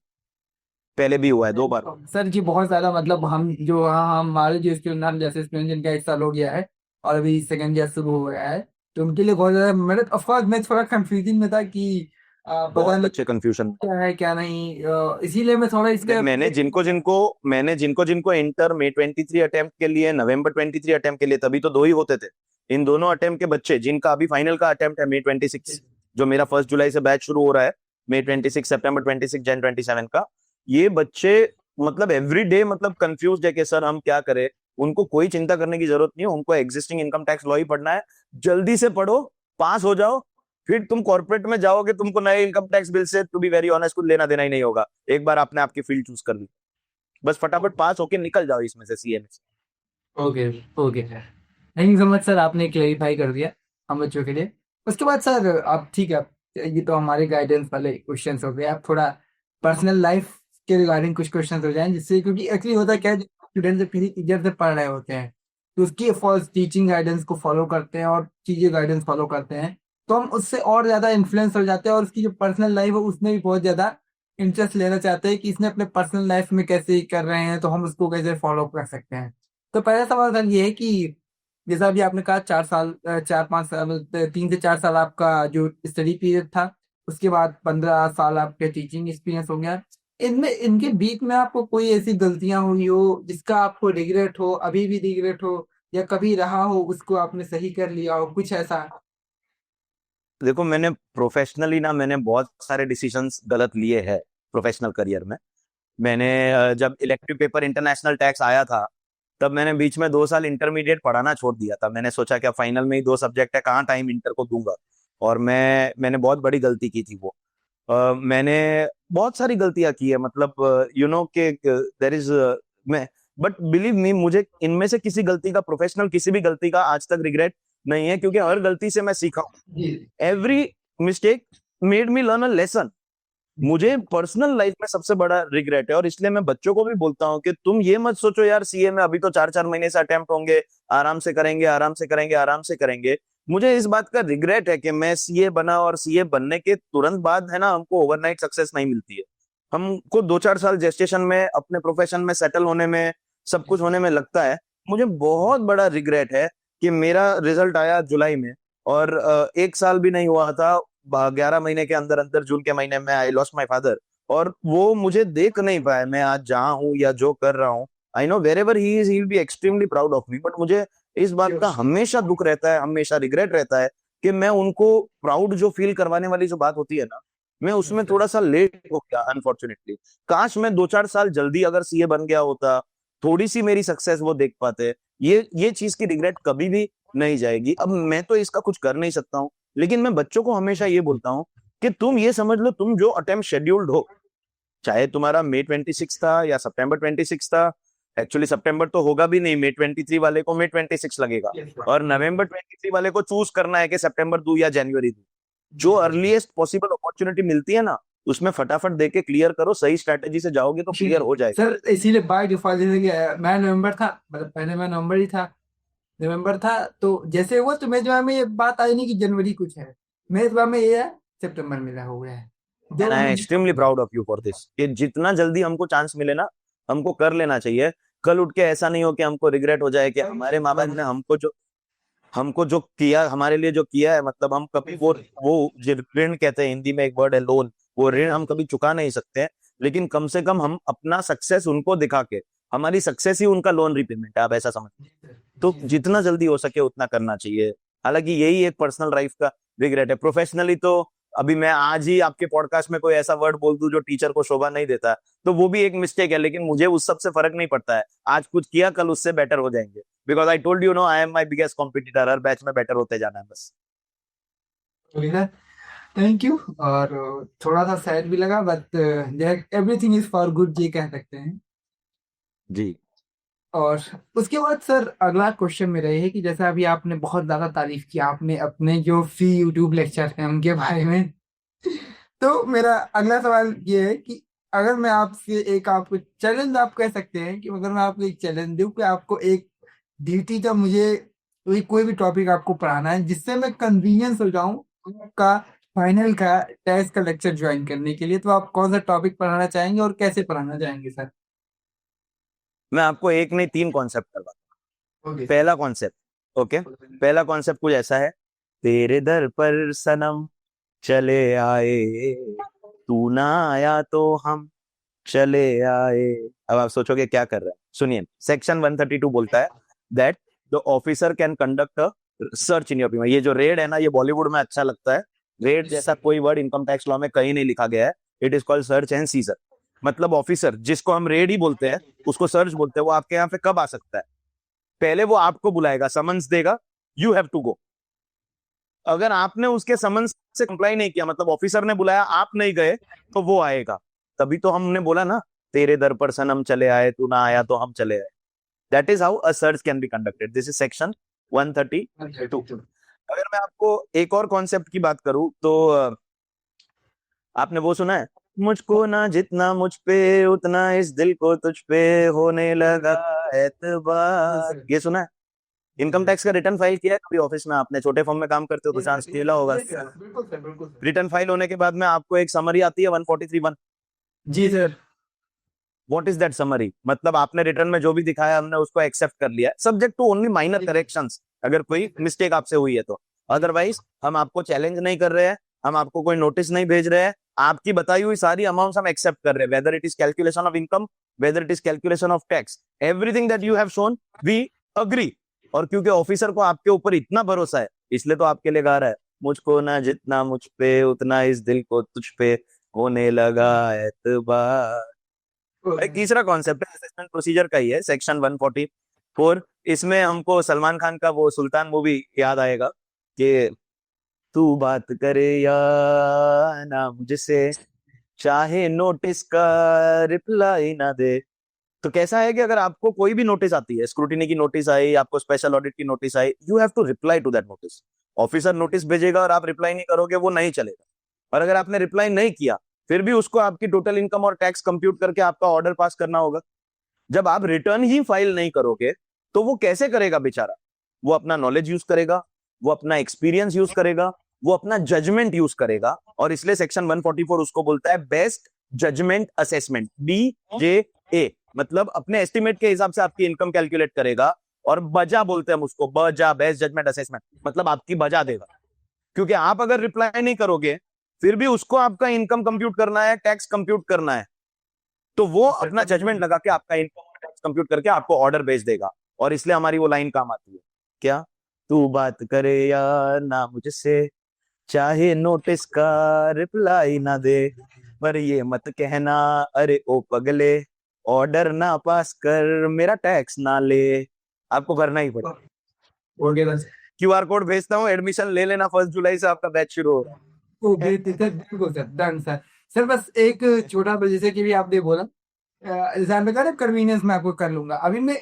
S1: पहले भी हुआ है 2 बार।
S2: सर जी बहुत ज्यादा, मतलब हम जो, हाँ हमारे जो स्टूडेंट, हम जैसे स्टूडेंट जिनका 1 साल हो गया है और अभी सेकंड ईयर शुरू हो गया है, तो उनके लिए बहुत ज्यादा मेरे, ऑफ कोर्स मैं थोड़ा कंफ्यूजिंग में था कि पता
S1: बहुत
S2: नहीं
S1: अच्छे कंफ्यूजन।
S2: क्या है क्या नहीं, इसीलिए मैं थोड़ा इसके
S1: मैंने जिनको जिनको इंटर May 23 अटेम्प्ट के लिए, November 23 अटेम्प्ट के लिए, तभी तो 2 ही होते थे। इन दोनों अटेम्प्ट के बच्चे जिनका अभी फाइनल का अटेम्प्ट है May 26, जो मेरा 1 जुलाई से बैच शुरू हो रहा है, May 26, September 26, Jan 27 का, ये बच्चे मतलब एवरी डे मतलब कंफ्यूज है कि सर हम क्या करें। उनको कोई चिंता करने की जरूरत नहीं है, उनको एग्जिस्टिंग इनकम टैक्स लॉ ही पढ़ना है। जल्दी से पढ़ो, पास हो जाओ, फिर तुम कॉर्पोरेट में जाओगे, तुमको नए इनकम टैक्स बिल से, टू बी वेरी ऑनेस्ट, कुछ लेना देना ही नहीं होगा। एक बार आपने आपकी फील्ड चूज कर ली, बस फटाफट पास होके निकल जाओ इसमें से, सीए में से।
S2: Okay okay sir, thank you so much sir, आपने क्लेरिफाई कर दिया हम बच्चों के लिए। उसके बाद सर आप ठीक है, ये तो हमारे गाइडेंस वाले क्वेश्चंस हो गए, आप थोड़ा पर्सनल लाइफ के रिगार्डिंग कुछ क्वेश्चंस हो जाएं, जिससे, क्योंकि एक्चुअली होता क्या है, स्टूडेंट जब किसी टीचर से पढ़ रहे होते हैं तो उसकी फर्स्ट टीचिंग गाइडेंस को फॉलो करते हैं और चीजें गाइडेंस फॉलो करते हैं, तो हम उससे और ज्यादा इन्फ्लुएंस हो जाते हैं और उसकी जो पर्सनल लाइफ है उसमें भी बहुत ज्यादा इंटरेस्ट लेना चाहते हैं कि इसने अपने पर्सनल लाइफ में कैसे कर रहे हैं, तो हम उसको कैसे फॉलो कर सकते हैं। तो पहला सवाल सर ये है कि जैसा अभी आपने कहा 4 साल, 4-5 साल, 3 से 4 साल आपका जो स्टडी पीरियड था, उसके बाद 15 साल आपके टीचिंग एक्सपीरियंस हो गया। इनमें, इनके बीच में आपको कोई ऐसी गलतियां हुई हो जिसका आपको रिग्रेट हो, अभी भी रिग्रेट हो, या कभी रहा हो उसको आपने सही कर लिया हो, कुछ ऐसा?
S1: देखो, मैंने प्रोफेशनली ना, मैंने बहुत सारे डिसीजंस गलत लिए हैं प्रोफेशनल करियर में। मैंने जब इलेक्टिव पेपर इंटरनेशनल टैक्स आया था, तब मैंने बीच में 2 साल इंटरमीडिएट पढ़ाना छोड़ दिया था। मैंने सोचा कि फाइनल में ही 2 सब्जेक्ट है, कहाँ टाइम इंटर को दूंगा। और मैंने बहुत बड़ी गलती की थी वो। मैंने बहुत सारी गलतियां की है, मतलब यू नो के देर इज मैं बट बिलीव मी, मुझे इनमें से किसी गलती का, प्रोफेशनल किसी भी गलती का आज तक रिग्रेट नहीं है, क्योंकि हर गलती से मैं सीखा हूँ।
S2: जी
S1: every mistake made me learn a lesson. मुझे पर्सनल लाइफ में सबसे बड़ा रिग्रेट है, और इसलिए मैं बच्चों को भी बोलता हूँ कि तुम ये मत सोचो यार सीए में अभी तो 4-4 महीने से अटेम्प्ट होंगे, आराम से करेंगे, आराम से करेंगे, आराम से करेंगे। मुझे इस बात का रिग्रेट है कि मैं सीए बना, और सीए बनने के तुरंत बाद है ना, हमको ओवरनाइट सक्सेस नहीं मिलती है। हमको 2-4 साल जेस्टेशन में, अपने प्रोफेशन में सेटल होने में, सब कुछ होने में लगता है। मुझे बहुत बड़ा रिग्रेट है कि मेरा रिजल्ट आया जुलाई में, और 1 साल भी नहीं हुआ था, 11 महीने के अंदर अंदर जून के महीने में आई लॉस्ट माई फादर। और वो मुझे देख नहीं पाया, मैं आज जहाँ हूँ या जो कर रहा हूँ। I know wherever he is, he will be extremely proud of me, but मुझे इस बात का हमेशा दुख रहता है, हमेशा रिग्रेट रहता है कि मैं उनको प्राउड जो फील करवाने वाली जो बात होती है ना, मैं उसमें थोड़ा सा लेट हो गया अनफॉर्चुनेटली। काश मैं 2-4 साल जल्दी अगर सीए बन गया होता, थोड़ी सी मेरी सक्सेस वो देख पाते। ये चीज की रिग्रेट कभी भी नहीं जाएगी। अब मैं तो इसका कुछ कर नहीं सकता हूँ, लेकिन मैं बच्चों को हमेशा ये बोलता हूँ कि तुम ये समझ लो, तुम जो अटेम्प्ट शेड्यूल्ड हो, चाहे तुम्हारा May 26 था या September 26 था, एक्चुअली सितंबर तो होगा भी नहीं, May 23 वाले को May 26 लगेगा, और November 23 वाले को चूज करना है कि सितंबर दूं या जनवरी दूं। जो अर्लीस्ट पॉसिबल अपॉर्चुनिटी मिलती है ना, उसमें फटाफट दे के क्लियर करो, सही स्ट्रेटेजी से जाओगे तो क्लियर हो जाएगा।
S2: सर, इसीलिए बाय डिफॉल्ट जैसे कि मैं नवंबर था, मतलब पहले मैं नवंबर ही था, नवंबर था, तो जैसे हुआ तो मेरे दिमाग में ये बात आई नहीं कि जनवरी कुछ है, मेरे दिमाग में ये है सितंबर मिला हो गया है
S1: एंड
S2: जो
S1: I am extremely proud of you for this, कि जितना जल्दी हमको चांस मिले ना, हमको कर लेना चाहिए। कल उठ के ऐसा नहीं हो कि हमको रिग्रेट हो जाए कि हमारे माँ बाप ने हमको जो किया, हमारे लिए जो किया है, मतलब हम कभी वो जो ऋण कहते हैं हिंदी में, एक वर्ड है लोन, वो ऋण हम कभी चुका नहीं सकते हैं। लेकिन कम से कम हम अपना सक्सेस उनको दिखा के, हमारी सक्सेस ही उनका लोन रिपेमेंट है, आप ऐसा समझ। तो जितना जल्दी हो सके उतना करना चाहिए। हालांकि यही एक पर्सनल लाइफ का रिग्रेट है। प्रोफेशनली तो अभी मैं आज ही आपके पॉडकास्ट में कोई ऐसा वर्ड बोल दूं जो टीचर को शोभा नहीं देता, तो वो भी एक मिस्टेक है, लेकिन मुझे उस सब से फर्क नहीं पड़ता है। आज कुछ किया, कल उससे बेटर हो जाएंगे, because I told you know I am my biggest competitor. Her batch में बेटर होते जाना है बस।
S2: Thank you. और थोड़ा सा सैड भी लगा, but everything is for good, ये कह सकते हैं।
S1: जी।
S2: और उसके बाद सर अगला क्वेश्चन मेरा ये है कि जैसे अभी आपने बहुत ज्यादा तारीफ की आपने अपने जो फ्री यूट्यूब लेक्चर हैं उनके बारे में, तो मेरा अगला सवाल ये है कि अगर मैं आपसे एक, आपको चैलेंज आप कह सकते हैं कि अगर मैं आपको एक चैलेंज दूं कि आपको एक ड्यूटी का, मुझे कोई भी टॉपिक आपको पढ़ाना है जिससे मैं कन्वीनियंस हो जाऊं आपका फाइनल का टेस्ट का लेक्चर ज्वाइन करने के लिए, तो आप कौन सा टॉपिक पढ़ाना चाहेंगे और कैसे पढ़ाना चाहेंगे सर?
S1: मैं आपको एक नहीं 3 कॉन्सेप्ट करवाता
S2: ओके
S1: हूँ।
S2: सर।
S1: पहला कॉन्सेप्ट, ओके, पहला कॉन्सेप्ट कुछ ऐसा है। तेरे दर पर सनम चले आए, तू ना आया तो हम चले आए। अब आप सोचोगे क्या कर रहा है, सुनिए। सेक्शन 132 बोलता है that the officer can conduct a search in your premium. ये जो रेड है ना, ये बॉलीवुड में अच्छा लगता है। रेड जैसा कोई वर्ड इनकम टैक्स लॉ में कहीं नहीं लिखा गया है। It is called search and seizure. मतलब ऑफिसर, जिसको हम रेड ही बोलते हैं, उसको सर्च बोलते हैं, वो आपके यहाँ पे कब आ सकता है? पहले वो आपको बुलाएगा, समन्स देगा, यू हैव टू गो। अगर आपने उसके समन्स से कंप्लाई नहीं किया, मतलब ऑफिसर ने बुलाया, आप नहीं गए, तो वो आएगा। तभी तो हमने बोला ना, तेरे दर पर सनम चले आए, तू ना आया तो हम चले आए। That is how a search can be conducted. This is section 132। अगर मैं आपको एक और कॉन्सेप्ट की बात करूं तो आपने वो सुना है, मुझको ना जितना मुझ पे उतना इस दिल को तुझ पे होने लगा एतबार। ये सुना है? इनकम टैक्स का रिटर्न फाइल किया है कभी ऑफिस में? आपने छोटे फॉर्म में काम करते हो तो चांस खेला होगा।
S2: बिल्कुल सर, बिल्कुल सर।
S1: रिटर्न फाइल होने के बाद में आपको एक समरी आती है 143(1).
S2: जी sir.
S1: What is that summary? मतलब आपने रिटर्न में जो भी दिखाया, हमने उसको एक्सेप्ट कर लिया है, subject to only minor corrections, अगर कोई मिस्टेक आपसे हुई है तो। अदरवाइज हम आपको चैलेंज नहीं कर रहे हैं, हम आपको कोई नोटिस नहीं भेज रहे हैं। आपकी बताई हुई सारी अमाउंट हम एक्सेप्ट कर रहे हैं, whether it is calculation of income, whether it is calculation of tax, everything that you have shown we agree. और क्योंकि ऑफिसर को आपके ऊपर इतना भरोसा है, इसलिए तो आपके लिए गा रहा है, मुझको ना जितना मुझ पे उतना इस दिल को तुझ पे होने लगा एतबार। भाई तीसरा कॉन्सेप्ट है असेसमेंट प्रोसीजर का ही है, सेक्शन 144। इसमें हमको सलमान खान का वो सुल्तान मूवी याद आएगा कि तू बात करे या ना मुझसे, चाहे नोटिस का रिप्लाई ना दे। तो कैसा है कि अगर आपको कोई भी नोटिस आती है, स्क्रूटिनी की नोटिस आई, आपको स्पेशल ऑडिट की नोटिस आई, you have to reply to that notice. Officer notice भेजेगा और आप रिप्लाई नहीं करोगे, वो नहीं चलेगा। और अगर आपने रिप्लाई नहीं किया, फिर भी उसको आपकी टोटल इनकम और टैक्स कंप्यूट करके आपका ऑर्डर पास करना होगा। जब आप रिटर्न ही फाइल नहीं करोगे, तो वो कैसे करेगा बेचारा? वो अपना नॉलेज यूज करेगा, वो अपना एक्सपीरियंस यूज करेगा, वो अपना जजमेंट यूज करेगा। और इसलिए सेक्शन 144 उसको बोलता है बेस्ट जजमेंट असेसमेंट, BJA। मतलब अपने एस्टिमेट के हिसाब से आपकी इनकम कैलकुलेट करेगा। और बजा बोलते हैं हम उसको, बजा, बेस्ट जजमेंट असेसमेंट, मतलब आपकी बजा देगा। क्योंकि आप अगर रिप्लाई नहीं करोगे, फिर भी उसको आपका इनकम कंप्यूट करना है, टैक्स कंप्यूट करना है, तो वो अपना जजमेंट लगा के आपका इनकम टैक्स कंप्यूट करके आपको ऑर्डर भेज देगा। और इसलिए हमारी वो लाइन काम आती है, क्या? तू बात करे या ना मुझसे, चाहे नोटिस का रिप्लाई ना दे, पर ये मत कहना अरे ओ पगले, ऑर्डर ना पास कर मेरा टैक्स ना ले। आपको करना ही पड़ेगा।
S2: Okay sir.
S1: QR कोड भेजता हूँ, एडमिशन ले लेना, 1 जुलाई से आपका बैच शुरू होगा।
S2: ओके सर, बिल्कुल सर, डन सर। सर बस एक छोटा, जैसे कि भी आपने बोला एग्जाम में का कन्वीनियंस मैं आपको कर लूंगा। अभी मैं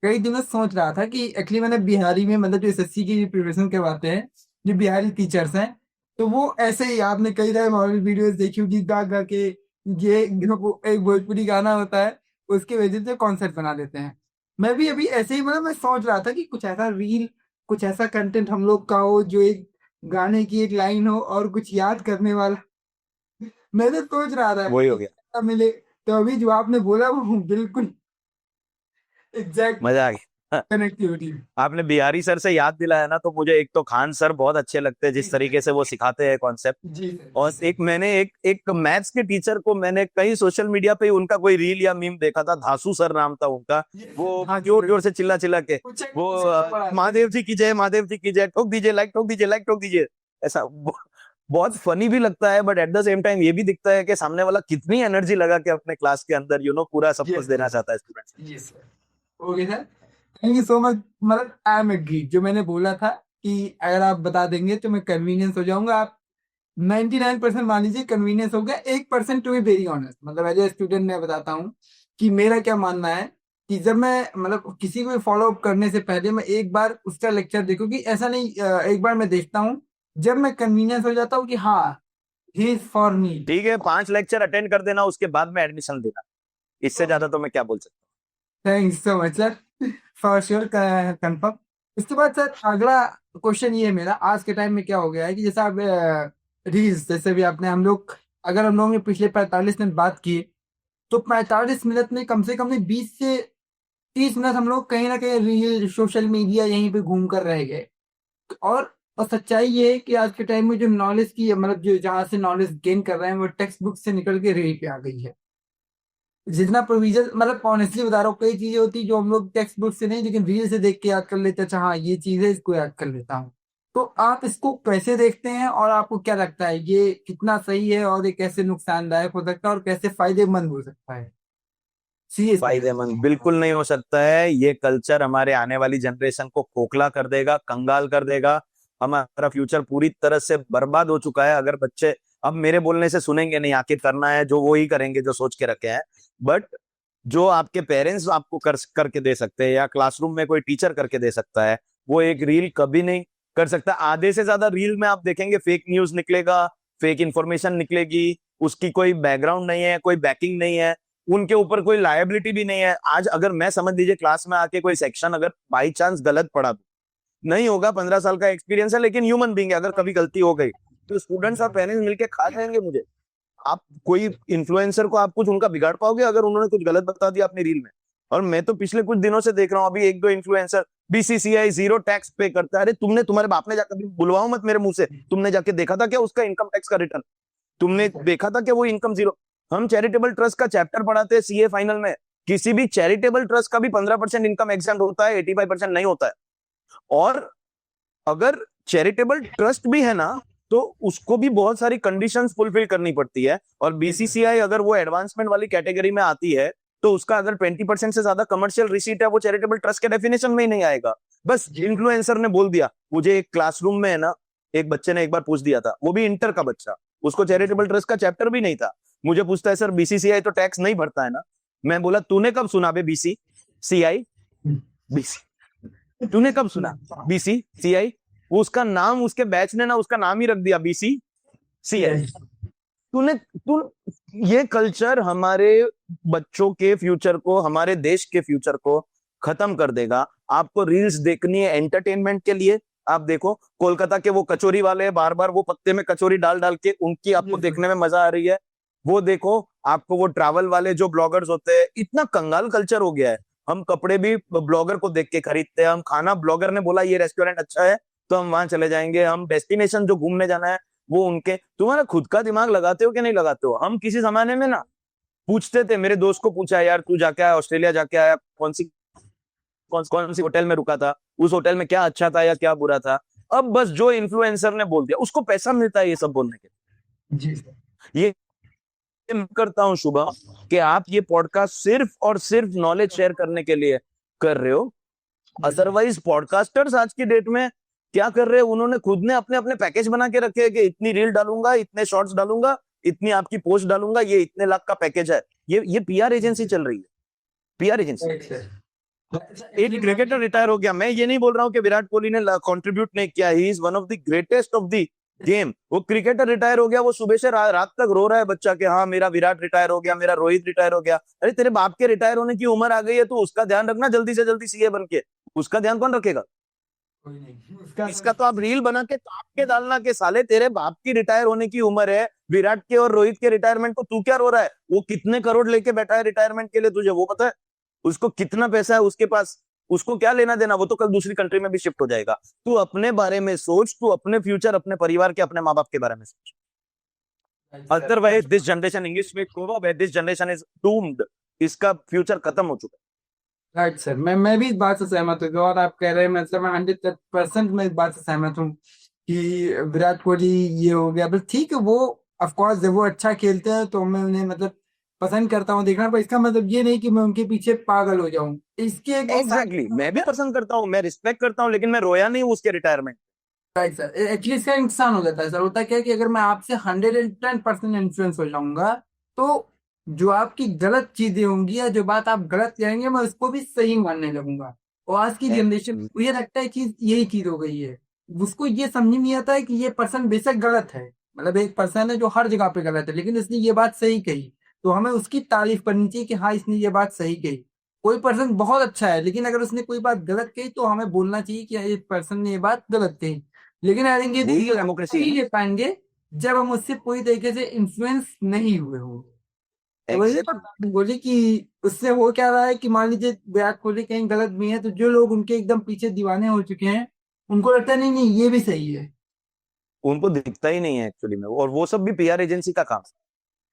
S2: कई दिनों से सोच रहा था कि एक्चुअली मैंने बिहारी में, मतलब जो SSC की प्रिपरेशन करवाते हैं, जो बिहारी टीचर्स हैं, तो वो ऐसे ही आपने कई सारे मॉडल वीडियोस देखी होगी, गा गा के ये एक भोजपुरी गाना होता है, उसके वजह से कॉन्सेप्ट बना देते हैं। मैं भी अभी ऐसे ही, मतलब मैं सोच रहा था कि कुछ ऐसा रील, कुछ ऐसा कंटेंट हम लोग का हो जो एक गाने की एक लाइन हो और कुछ याद करने वाला। मैं तो सोच रहा था
S1: वही हो गया,
S2: मिले। तो अभी जो आपने बोला वो बिल्कुल एग्जैक्ट
S1: मजा आ गया।
S2: कनेक्टिविटी।
S1: आपने बिहारी सर से याद दिलाया ना, तो मुझे एक तो खान सर बहुत अच्छे लगते हैं, जिस तरीके से वो सिखाते हैं कॉन्सेप्ट।
S2: जी सर।
S1: और एक मैंने एक मैथ्स के टीचर को मैंने कहीं सोशल मीडिया पे उनका कोई रील या मीम देखा था, धासु सर नाम था उनका। वो
S2: हाँ,
S1: जोर जोर से चिल्ला चिल्ला के वो
S2: वो
S1: महादेव जी की जय, महादेव जी की जय, ठोक दीजिए लाइक, ठोक दीजिए लाइक, ठोक दीजिए। ऐसा बहुत फनी भी लगता है, but at the same time ये भी दिखता है कि सामने वाला कितनी एनर्जी लगा के अपने क्लास के अंदर पूरा सब कुछ देना चाहता है स्टूडेंट्स।
S2: जी sir. Okay sir, thank you so much. मतलब आई एम एग्री, जो मैंने बोला था कि अगर आप बता देंगे तो मैं कन्वीनियंस हो जाऊंगा। आप 99% मान लीजिए कन्वीनियंस हो गया, 1% टू बी वेरी ऑनेस्ट, मतलब एज ए स्टूडेंट मैं बताता हूँ कि मेरा क्या मानना है कि जब मैं, मतलब किसी को फॉलो अप करने से पहले मैं एक बार उसका लेक्चर देखूं, कि ऐसा नहीं एक बार मैं देखता हूँ, जब मैं कन्वीनियंस हो जाता हूँ कि हाँ ही इज फॉर मी।
S1: ठीक है, 5 लेक्चर अटेंड कर देना, उसके बाद में एडमिशन देना। इससे ज्यादा तो मैं क्या बोल सकता
S2: thank you so much sir, for sure confirm. इसके बाद सर अगला क्वेश्चन ये है मेरा, आज के टाइम में क्या हो गया है कि जैसे आप रील्स, जैसे भी आपने, हम लोग, अगर हम लोगों ने पिछले 45 मिनट बात की, तो 45 मिनट में कम से कम नहीं 20 से 30 मिनट हम लोग कहीं ना कहीं रील, सोशल मीडिया यहीं पे घूम कर रह गए। और सच्चाई ये है कि आज के टाइम में जो नॉलेज की, मतलब जो जहाँ से नॉलेज गेन कर रहे हैं, वो टेक्स्ट बुक से निकल के रील पे आ गई है। जितना प्रोविजन, मतलब ऑनेस्टली बता रहा हूँ, कई चीजें होती है जो हम लोग टेक्स्ट बुक से नहीं, लेकिन रील से देख के याद कर लेते हैं। अच्छा हाँ, ये चीज है, इसको याद कर लेता हूँ। तो आप इसको कैसे देखते हैं, और आपको क्या लगता है ये कितना सही है, और ये कैसे नुकसानदायक हो सकता है, और कैसे फायदेमंद हो सकता है? सीरियसली।
S1: फायदेमंद बिल्कुल नहीं हो सकता है। ये कल्चर हमारे आने वाली जनरेशन को खोखला कर देगा, कंगाल कर देगा। हमारा फ्यूचर पूरी तरह से बर्बाद हो चुका है। अगर बच्चे अब मेरे बोलने से सुनेंगे नहीं, आखिर करना है जो वो ही करेंगे जो सोच के रखे हैं। बट जो आपके पेरेंट्स आपको करके दे सकते हैं, या क्लासरूम में कोई टीचर करके दे सकता है, वो एक रील कभी नहीं कर सकता। आधे से ज्यादा रील में आप देखेंगे फेक न्यूज निकलेगा, फेक इंफॉर्मेशन निकलेगी, उसकी कोई बैकग्राउंड नहीं है, कोई बैकिंग नहीं है, उनके ऊपर कोई लायबिलिटी भी नहीं है। आज अगर मैं समझ लीजिए क्लास में आके कोई सेक्शन अगर बाई चांस गलत पढ़ा, नहीं होगा, 15 साल का एक्सपीरियंस है, लेकिन ह्यूमन बीइंग है, अगर कभी गलती हो गई तो स्टूडेंट्स और पेरेंट्स मिलके खा जाएंगे मुझे। आप कोई इन्फ्लुएंसर को आप कुछ उनका बिगाड़ पाओगे अगर उन्होंने कुछ गलत बता दिया अपनी रील में? और मैं तो पिछले कुछ दिनों से देख रहा हूँ, अभी 1-2 इन्फ्लुएंसर BCCI 0 टैक्स पे करता है। अरे तुमने, तुम्हारे बाप ने जाकर, बुलवाओ मत मेरे मुंह से, तुमने जाके देखा था क्या उसका इनकम टैक्स का रिटर्न? तुमने देखा था क्या वो इनकम 0? हम चैरिटेबल ट्रस्ट का चैप्टर पढ़ाते हैं CA फाइनल में। किसी भी चैरिटेबल ट्रस्ट का भी 15% इनकम एग्जेम्प्ट होता है, 85% नहीं होता है। और अगर चैरिटेबल ट्रस्ट भी है ना, तो उसको भी बहुत सारी कंडीशंस फुलफिल करनी पड़ती है। और BCCI अगर वो एडवांसमेंट वाली कैटेगरी में आती है, तो उसका अगर 20% से ज्यादा कमर्शियल रिसीट है, वो चैरिटेबल ट्रस्ट के डेफिनेशन में ही नहीं आएगा। बस इन्फ्लुएंसर ने बोल दिया, मुझे एक क्लासरूम में है ना एक बच्चे ने एक बार पूछ दिया था, वो भी इंटर का बच्चा, उसको चैरिटेबल ट्रस्ट का चैप्टर भी नहीं था, मुझे पूछता है सर बीसीसीआई तो टैक्स नहीं भरता है ना? मैं बोला तूने कब सुना बे बीसीसीआई? बीसी तूने कब सुना बीसीसीआई? वो उसका नाम, उसके बैच ने ना उसका नाम ही रख दिया बीसीसीआई। तूने तू ये कल्चर हमारे बच्चों के फ्यूचर को, हमारे देश के फ्यूचर को खत्म कर देगा। आपको रील्स देखनी है एंटरटेनमेंट के लिए, आप देखो कोलकाता के वो कचौरी वाले बार बार वो पत्ते में कचौरी डाल डाल के उनकी आपको देखने में मजा आ रही है, वो देखो। आपको वो ट्रैवल वाले जो ब्लॉगर्स होते हैं, इतना कंगाल कल्चर हो गया है। हम कपड़े भी ब्लॉगर को देख के खरीदते हैं, हम खाना ब्लॉगर ने बोला ये रेस्टोरेंट अच्छा है तो हम वहां चले जाएंगे, हम डेस्टिनेशन जो घूमने जाना है वो उनके। तुम्हारा खुद का दिमाग लगाते हो कि नहीं लगाते हो? हम किसी जमाने में ना पूछते थे, मेरे दोस्त को पूछा यार तू जाके आया, ऑस्ट्रेलिया जाके आया, कौन सी होटल में रुका था, उस होटल में क्या अच्छा था या क्या बुरा था। अब बस जो इन्फ्लुएंसर ने बोल दिया उसको पैसा मिलता है ये सब बोलने के।
S2: जी
S1: ये मैं करता हूँ शुभम कि आप ये पॉडकास्ट सिर्फ और सिर्फ नॉलेज शेयर करने के लिए कर रहे हो। अदरवाइज पॉडकास्टर्स आज की डेट में क्या कर रहे हैं, उन्होंने खुद ने अपने अपने पैकेज बना के रखे हैं कि इतनी रील डालूंगा, इतने शॉर्ट्स डालूंगा, इतनी आपकी पोस्ट डालूंगा, ये इतने लाख का पैकेज है। ये पीआर एजेंसी चल रही है, पीआर एजेंसी। एक क्रिकेटर रिटायर हो गया, मैं ये नहीं बोल रहा हूँ कि विराट कोहली ने कंट्रीब्यूट नहीं किया, he is one of the greatest of the game. वो क्रिकेटर रिटायर हो गया, वो सुबह से रात तक रो रहा है बच्चा कि हाँ मेरा विराट रिटायर हो गया, मेरा रोहित रिटायर हो गया। अरे तेरे बाप के रिटायर होने की उम्र आ गई है, तो उसका ध्यान रखना जल्दी से जल्दी सीए बन के। उसका ध्यान कौन रखेगा? इसका तो आप रील बना के ताप के डालना के साले तेरे बाप की रिटायर होने की उम्र है, विराट के और रोहित के रिटायरमेंट को तू क्या रो रहा है? वो कितने करोड़ लेके बैठा है रिटायरमेंट के लिए, तुझे वो पता है? उसको कितना पैसा है उसके पास, उसको क्या लेना देना? वो तो कल दूसरी कंट्री में भी शिफ्ट हो जाएगा। तू अपने बारे में सोच, तू अपने फ्यूचर, अपने परिवार के, अपने माँ बाप के बारे में सोच। अदरवाइज दिस जनरेशन, इंग्लिश में प्रोवर्ब है, दिस जनरेशन इज डूम्ड। इसका फ्यूचर खत्म हो चुका है।
S2: राइट सर, मैं भी इस बात से सहमत हूँ और आप कह रहे हैं, मतलब मैं 100% मैं इस बात से सहमत हूँ कि विराट कोहली ये हो गया। बस ठीक है, वो ऑफकोर्स जब वो अच्छा खेलते हैं तो मैं उन्हें मतलब पसंद करता हूँ देखना, पर इसका मतलब ये नहीं कि मैं उनके पीछे पागल हो जाऊं। इसके
S1: एग्जैक्टली, मैं भी पसंद करता हूँ, मैं रिस्पेक्ट करता हूँ, लेकिन मैं रोया नहीं हूँ उसके रिटायरमेंट।
S2: राइट सर, एक्चुअली इसका नुकसान हो जाता है सर। होता क्या है कि अगर मैं आपसे 110% इन्फ्लुएंस हो जाऊंगा तो जो आपकी गलत चीजें होंगी या जो बात आप गलत कहेंगे मैं उसको भी सही मानने लगूंगा। और आज की जनरेशन को ये लगता है कि यही चीज हो गई है। उसको ये समझ नहीं आता है कि ये पर्सन बेशक गलत है, मतलब एक पर्सन है जो हर जगह पे गलत है, लेकिन इसने ये बात सही कही तो हमें उसकी तारीफ करनी चाहिए कि हाँ इसने ये बात सही कही। कोई पर्सन बहुत अच्छा है लेकिन अगर उसने कोई बात गलत कही तो हमें बोलना चाहिए कि ये पर्सन ने ये बात गलत कही। लेकिन आई थिंक ये
S1: डेमोक्रेसी
S2: ले पाएंगे जब हम उससे पूरी तरीके से इन्फ्लुएंस नहीं हुए हो। तो वही बात बोली कि उससे हो क्या रहा है कि मान लीजिए विराट कोहली कहीं गलत भी है तो जो लोग उनके एकदम पीछे दीवाने हो चुके हैं उनको लगता है नहीं नहीं ये भी सही है।
S1: उनको दिखता ही नहीं है एक्चुअली में, और वो सब भी पीआर एजेंसी का काम।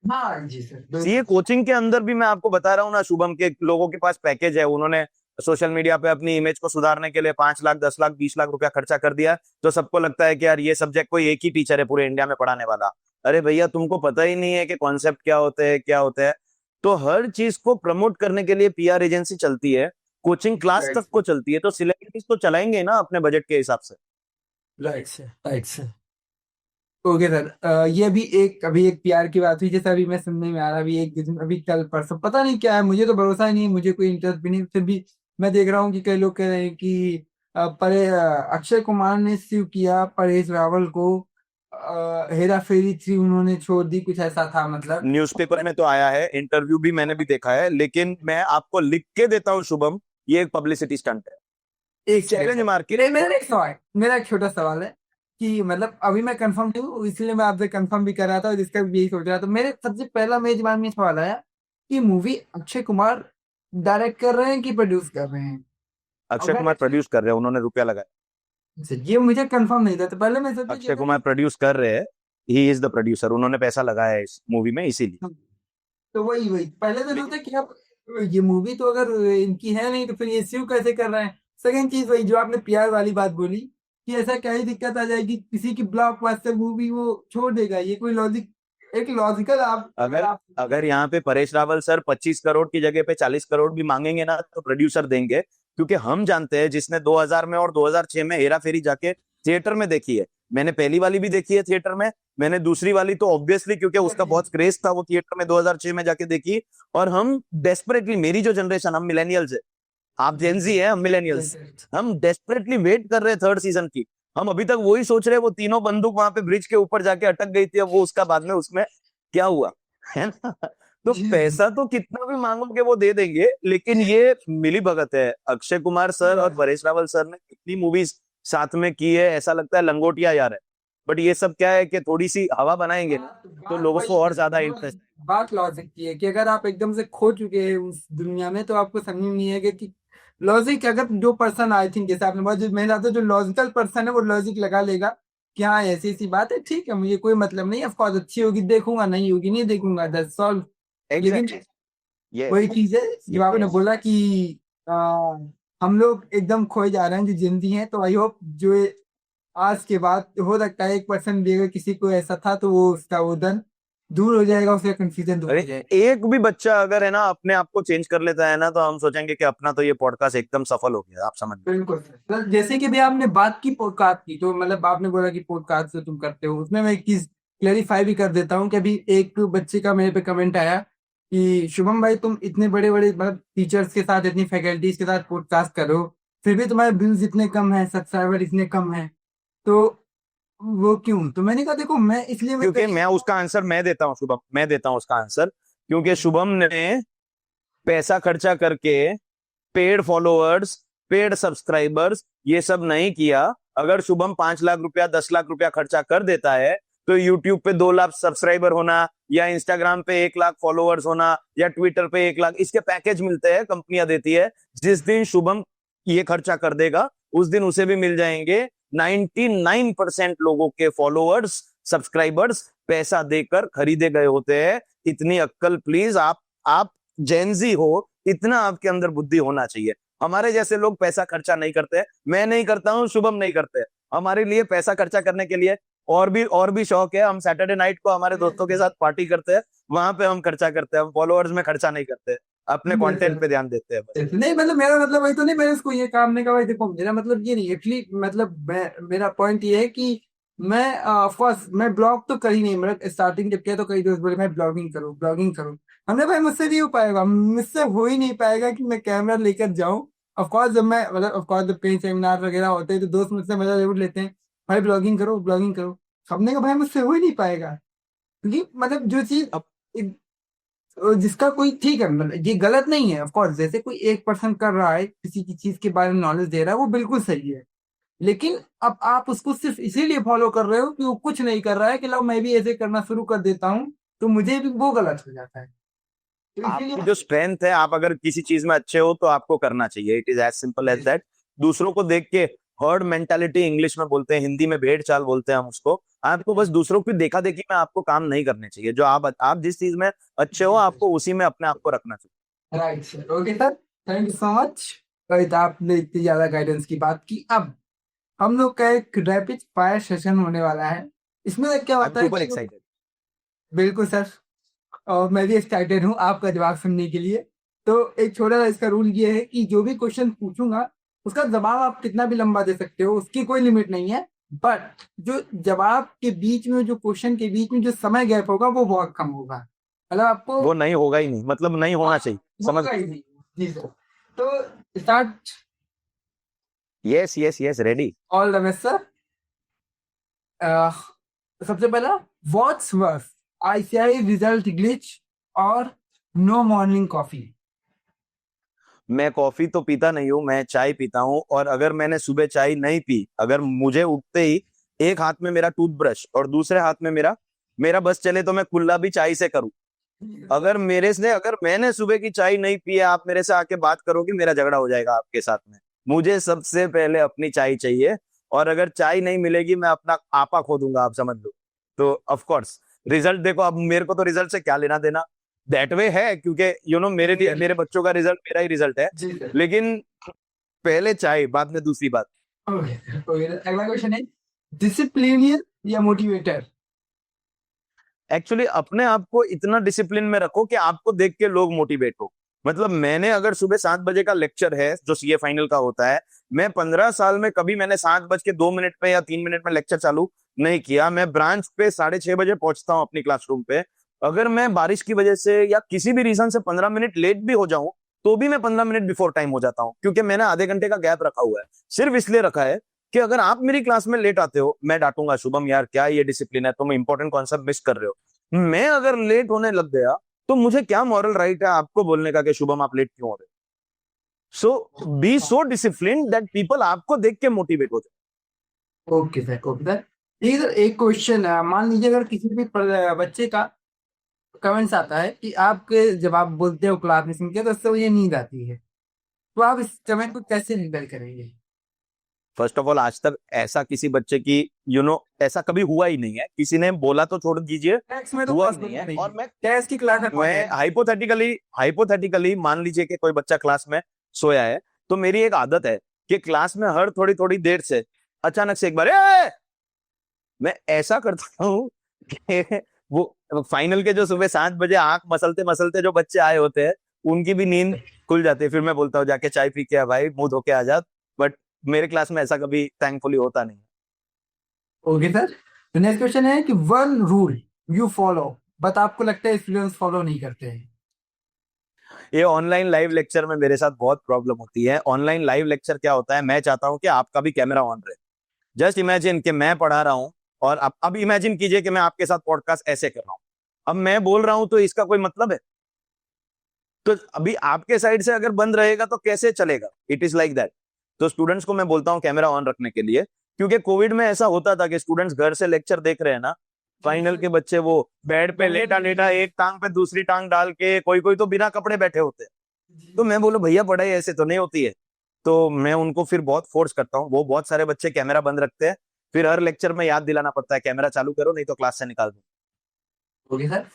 S2: हाँ जी सर।
S1: सीए कोचिंग के अंदर भी मैं आपको बता रहा हूँ ना शुभम, के लोगों के पास पैकेज है, उन्होंने सोशल मीडिया पे अपनी इमेज को सुधारने के लिए 5 लाख 10 लाख 20 लाख रुपया खर्चा कर दिया, तो सबको लगता है कि यार ये सब्जेक्ट कोई एक ही टीचर है पूरे इंडिया में पढ़ाने वाला। अरे भैया तुमको पता ही नहीं है कि कॉन्सेप्ट क्या होते हैं, क्या होता है। तो हर चीज को प्रमोट करने के लिए पीआर एजेंसी चलती है, कोचिंग क्लास तक को चलती है, तो सिलेक्टिव तो चलाएंगे ना अपने बजट के हिसाब से।
S2: Right sir, right sir. Okay sir, ये भी एक अभी एक प्यार की बात हुई जैसे अभी मैं सुनने में आ रहा, अभी एक दिन अभी कल परसों पता नहीं क्या है, मुझे तो भरोसा ही नहीं है, मुझे कोई इंटरेस्ट भी नहीं, फिर भी मैं देख रहा हूँ कि कई लोग कह रहे हैं कि अक्षय कुमार ने सीव किया परेश रावल को, हेरा फेरी 3 उन्होंने छोड़ दी, कुछ ऐसा था मतलब।
S1: न्यूज़पेपर में तो आया है, इंटरव्यू भी मैंने भी देखा है, लेकिन मैं आपको लिख के देता हूँ शुभम, ये एक पब्लिसिटी स्टंट है,
S2: एक
S1: चैलेंज मार के।
S2: मेरा एक छोटा सवाल है कि मतलब अभी मैं कंफर्म नहीं हूँ इसलिए मैं आपसे कंफर्म भी कर रहा था और जिसका भी यही सोच रहा था। मेरे सबसे पहला मेरे दिमाग में सवाल आया कि मूवी अक्षय कुमार डायरेक्ट कर रहे हैं कि प्रोड्यूस कर रहे हैं?
S1: अक्षय कुमार प्रोड्यूस कर रहे हैं, उन्होंने रुपया लगाया।
S2: ये मुझे कंफर्म नहीं था तो पहले मैं सोचा
S1: अक्षय कुमार प्रोड्यूस कर रहे हैं, ही इज द प्रोड्यूसर, उन्होंने पैसा लगाया है इस मूवी में इसीलिए।
S2: तो वही वही पहले तो सोचा कि अब ये मूवी तो अगर इनकी है नहीं तो फिर ये सीव कैसे कर रहे हैं। सेकंड चीज वही जो आपने प्यार वाली बात बोली कि ऐसा क्या ही दिक्कत आ जाएगी किसी की ब्लॉकबस्टर मूवी वो छोड़ देगा, ये कोई लॉजिक एक लॉजिकल आप
S1: अगर यहाँ पे परेश रावल सर 25 करोड़ की जगह पे 40 करोड़ भी मांगेंगे ना तो प्रोड्यूसर देंगे, क्योंकि हम जानते हैं जिसने 2000 में और 2006 में हेरा फेरी जाके थिएटर में देखी है, मैंने पहली वाली भी देखी है थिएटर में, मैंने दूसरी वाली तो ऑब्वियसली क्योंकि उसका बहुत क्रेज था वो थिएटर में 2006 में जाके देखी। और हम डेस्परेटली, मेरी जो जनरेशन, हम मिलेनियल्स है, आप जेनजी है, हम मिलेनियल्स, हम डेस्परेटली वेट कर रहे हैं थर्ड सीजन की। हम अभी तक वही सोच रहे हैं वो तीनों बंदूक वहां पे ब्रिज के ऊपर जाके अटक गई थी, अब वो उसका बाद में उसमें क्या हुआ, है ना। तो पैसा तो कितना भी मांगोगे वो दे देंगे, लेकिन ये मिली भगत है। अक्षय कुमार सर और परेश रावल सर ने कितनी मूवीज साथ में की है, ऐसा लगता है लंगोटिया यार है। बट ये सब क्या है कि थोड़ी सी हवा बनाएंगे ना तो लोगों को और ज्यादा इंटरेस्ट।
S2: बात लॉजिक की है कि अगर आप एकदम से खो चुके हैं उस दुनिया में तो आपको समझ में नहीं है कि लॉजिक, अगर जो पर्सन आई थिंक जैसे आपने बहुत, मेरे साथ जो लॉजिकल पर्सन है वो लॉजिक लगा लेगा कि हाँ ऐसी ऐसी बात है, ठीक है, मुझे कोई मतलब नहीं, ऑफ कोर्स अच्छी होगी देखूंगा, नहीं होगी नहीं देखूंगा, दैट्स सॉल्व। लेकिन
S1: ये
S2: वही चीज है जो आपने बोला कि आ, हम लोग एकदम खोए जा रहे हैं जो जिंदगी हैं, तो आई होप जो आज के बाद हो सकता है 1% भी अगर किसी को ऐसा था तो वो उसका वो डर दूर हो जाएगा, उसका कंफ्यूजन दूर
S1: अरे
S2: हो जाएगा।
S1: एक भी बच्चा अगर है ना अपने आप को चेंज कर लेता है ना, तो हम सोचेंगे कि अपना तो ये पॉडकास्ट एकदम सफल हो गया, आप समझ लो।
S2: बिल्कुल सर। तो जैसे कि भी आपने बात की पॉडकास्ट की, तो मतलब आपने बोला कि पॉडकास्ट जो तुम करते हो उसमें मैं एक चीज क्लेरिफाई भी कर देता हूँ कि अभी एक बच्चे का मेरे पे कमेंट आया कि शुभम भाई तुम इतने बड़े बड़े मतलब टीचर्स के साथ, इतनी फैकल्टीज के साथ पॉडकास्ट करो, फिर भी तुम्हारे व्यूज इतने कम है, सब्सक्राइबर इतने कम है, तो वो क्यों? तो मैंने कहा देखो मैं इसलिए मैं
S1: क्योंकि मैं उसका आंसर मैं देता हूँ शुभम, मैं देता हूँ उसका आंसर। क्योंकि शुभम ने पैसा खर्चा करके पेड फॉलोअर्स, पेड सब्सक्राइबर्स ये सब नहीं किया। अगर शुभम 5 लाख रुपया 10 लाख रुपया खर्चा कर देता है तो यूट्यूब पे 2 लाख सब्सक्राइबर होना, या इंस्टाग्राम पे 1 लाख फॉलोअर्स होना, या ट्विटर पे 1 लाख, इसके पैकेज मिलते हैं, कंपनियां देती है। जिस दिन शुभम ये खर्चा कर देगा उस दिन उसे भी मिल जाएंगे। 99% लोगों के फॉलोअर्स, सब्सक्राइबर्स पैसा देकर खरीदे गए होते हैं। इतनी अक्कल प्लीज, आप जेनजी हो, इतना आपके अंदर बुद्धि होना चाहिए। हमारे जैसे लोग पैसा खर्चा नहीं करते, मैं नहीं करता हूं, शुभम नहीं करते। हमारे लिए पैसा खर्चा करने के लिए और भी शौक है। हम सैटरडे नाइट को हमारे दोस्तों के साथ पार्टी करते हैं, वहां पे हम खर्चा करते हैं। हम फॉलोअर्स में खर्चा नहीं करते, अपने कंटेंट पे ध्यान देते हैं बस।
S2: नहीं मतलब मेरा मतलब वही तो नहीं, मैंने उसको ये काम नहीं कहा भाई, देखो मेरा मतलब ये नहीं एक्चुअली, मतलब मेरा पॉइंट ये है कि मैं फर्स्ट मैं ब्लॉग तो कर ही नहीं, मतलब स्टार्टिंग जब किया तो कई दोस्त बोले भाई ब्लॉगिंग करो ब्लॉगिंग करो, हमने भाई मुझसे नहीं हो पाएगा, मुझसे हो ही नहीं पाएगा कि मैं कैमरा लेकर जाऊं। ऑफ कोर्स जब मैं मतलब ऑफ कोर्स जब कहीं सेमिनार वगैरह होते हैं तो दोस्त मुझसे मजा जरूर लेते हैं, भाई ब्लॉगिंग करो ब्लॉगिंग करो, हमने कहा भाई मुझसे हो ही नहीं पाएगा, क्योंकि मतलब जो चीज जिसका कोई ठीक है, मतलब ये गलत नहीं है, ऑफ कोर्स जैसे कोई एक पर्सन कर रहा है किसी की चीज के बारे में नॉलेज दे रहा है वो बिल्कुल सही है, लेकिन अब आप उसको सिर्फ इसीलिए फॉलो कर रहे हो कि वो कुछ नहीं कर रहा है कि लो मैं भी ऐसे करना शुरू कर देता हूँ, तो मुझे भी वो गलत हो जाता है, तो
S1: आपकी
S2: इसीलिए
S1: जो स्ट्रेंथ है, आप अगर किसी चीज में अच्छे हो तो आपको करना चाहिए। It is as simple as that. दूसरों को देख के, हर्ड मेंटालिटी इंग्लिश में बोलते हैं, हिंदी में भेड़ चाल बोलते हैं हम उसको। आपको बस दूसरों की देखा देखी में आपको काम नहीं करने चाहिए। जो आप जिस चीज में अच्छे हो आपको उसी में अपने आप को रखना चाहिए।
S2: Right sir, okay sir, thank you so much. Rohit आपने इतनी ज्यादा गाइडेंस की बात की, अब हम लोग का एक रैपिड फायर सेशन होने वाला है। इसमें क्या
S1: आई एम
S2: होता है
S1: सुपर
S2: कि
S1: एक्साइटेड।
S2: बिल्कुल सर, और मैं भी एक्साइटेड हूँ आपका जवाब सुनने के लिए। तो एक छोटा सा इसका रूल ये है कि जो भी क्वेश्चन पूछूंगा उसका जवाब आप कितना भी लंबा दे सकते हो, उसकी कोई लिमिट नहीं है, बट जो जवाब के बीच में, जो क्वेश्चन के बीच में जो समय गैप होगा वो बहुत कम होगा, मतलब आपको
S1: वो नहीं होगा ही नहीं, मतलब नहीं होना चाहिए, समझ।
S2: होगा ही नहीं। जी सर, तो start.
S1: Yes yes yes, ready.
S2: All the best sir. सबसे पहला, what's worse, ICAI result glitch और नो मॉर्निंग कॉफी?
S1: मैं कॉफी तो पीता नहीं हूँ, मैं चाय पीता हूँ। और अगर मैंने सुबह चाय नहीं पी, अगर मुझे उठते ही एक हाथ में मेरा टूथब्रश और दूसरे हाथ में मेरा मेरा बस चले तो मैं कुल्ला भी चाय से करूँ। अगर मैंने सुबह की चाय नहीं पी है, आप मेरे से आके बात करोगे, मेरा झगड़ा हो जाएगा आपके साथ में। मुझे सबसे पहले अपनी चाय चाहिए। और अगर चाय नहीं मिलेगी मैं अपना आपा खो दूंगा, आप समझ लो। तो ऑफ कोर्स रिजल्ट देखो, अब मेरे को तो रिजल्ट से क्या लेना देना, दैट वे है, क्योंकि मेरे लिए, मेरे बच्चों का रिजल्ट मेरा ही रिजल्ट है।
S2: जी सर,
S1: लेकिन पहले चाय, बाद में दूसरी बात।
S2: Okay okay. अगला क्वेश्चन है, डिसिप्लिनियन या मोटिवेटर?
S1: एक्चुअली अपने आप को इतना डिसिप्लिन में रखो कि आपको देख के लोग मोटिवेट हो। मतलब मैंने अगर सुबह 7 बजे का लेक्चर है जो सीए फाइनल का होता है, मैं 15 साल में कभी मैंने 7 बज के 2 मिनट पे या 3 मिनट में लेक्चर चालू नहीं किया। मैं ब्रांच पे 6:30 बजे पहुंचता हूँ अपनी क्लासरूम पे। अगर मैं बारिश की वजह से या किसी भी रीजन से 15 मिनट लेट भी हो जाऊं, तो भी मैं 15 मिनट बिफोर टाइम हो जाता हूँ, क्योंकि मैंने आधे घंटे का गैप रखा हुआ है। सिर्फ इसलिए रखा है कि अगर आप मेरी क्लास में लेट आते हो, मैं डांटूंगा, शुभम यार क्या ये डिसिप्लिन है, तुम इंपॉर्टेंट कॉन्सेप्ट मिस कर रहे हो। मैं अगर लेट होने लग गया तो मुझे क्या मॉरल राइट है आपको बोलने का कि शुभम आप लेट क्यों हो रहे हो। So be so discipline that people आपको देख के मोटिवेट हो जाए।
S2: Okay sir, okay sir. ठीक है सर, एक क्वेश्चन है, मान लीजिए अगर किसी भी बच्चे का कमेंट्स आता है कि आपके जब आप बोलते हो क्लास में सुन के तो उससे मुझे नींद आती है, तो आप इस कमेंट को कैसे हैंडल करेंगे?
S1: फर्स्ट ऑफ ऑल, आज तक ऐसा किसी बच्चे की ऐसा कभी हुआ ही नहीं है। किसी ने बोला तो छोड़ दीजिए,
S2: टैक्स में तो
S1: हुआ ही
S2: पॉसिबल
S1: नहीं है।
S2: नहीं
S1: और
S2: है,
S1: मैं
S2: टैक्स की क्लास
S1: मैं हाइपोथेटिकली हाइपोथेटिकली मान लीजिए कि कोई बच्चा क्लास में सोया है, तो मेरी एक आदत है कि क्लास में हर थोड़ी थोड़ी देर से अचानक से एक बार मैं ऐसा करता हूँ कि वो फाइनल के जो सुबह 7 बजे आंख मसलते मसलते जो बच्चे आए होते हैं, उनकी भी नींद खुल जाती है। फिर मैं बोलता हूँ जाके चाय पी के आ भाई, मुंह धो के आ जा। बट मेरे क्लास में ऐसा कभी थैंकफुली होता नहीं।
S2: Okay sir. तो नेक्स्ट क्वेश्चन है कि one rule you follow but आपको लगता है स्टूडेंट्स फॉलो नहीं करते हैं।
S1: ये ऑनलाइन लाइव लेक्चर में मेरे साथ बहुत प्रॉब्लम होती है। ऑनलाइन लाइव लेक्चर क्या होता है, मैं चाहता हूं कि आपका भी कैमरा ऑन रहे। जस्ट इमेजिन कि मैं पढ़ा रहा हूं, और अब इमेजिन कीजिए कि मैं आपके साथ पॉडकास्ट ऐसे कर रहा हूं। अब मैं बोल रहा हूं तो इसका कोई मतलब है? तो अभी आपके साइड से अगर बंद रहेगा तो कैसे चलेगा? It is like that. तो स्टूडेंट्स को मैं बोलता हूँ कैमरा ऑन रखने के लिए, क्योंकि कोविड में ऐसा होता था कि स्टूडेंट्स घर से लेक्चर देख रहे हैं ना, फाइनल के बच्चे वो बेड पे लेटा लेटा एक टांग पे दूसरी टांग डाल के, कोई कोई तो बिना कपड़े बैठे होते हैं। तो मैं बोलो भैया पढ़ाई ऐसे तो नहीं होती है। तो मैं उनको फिर बहुत फोर्स करता हूँ। वो बहुत सारे बच्चे कैमरा बंद रखते हैं, फिर हर लेक्चर में याद दिलाना पड़ता है कैमरा चालू करो नहीं तो क्लास से निकाल दो।
S2: Okay sir.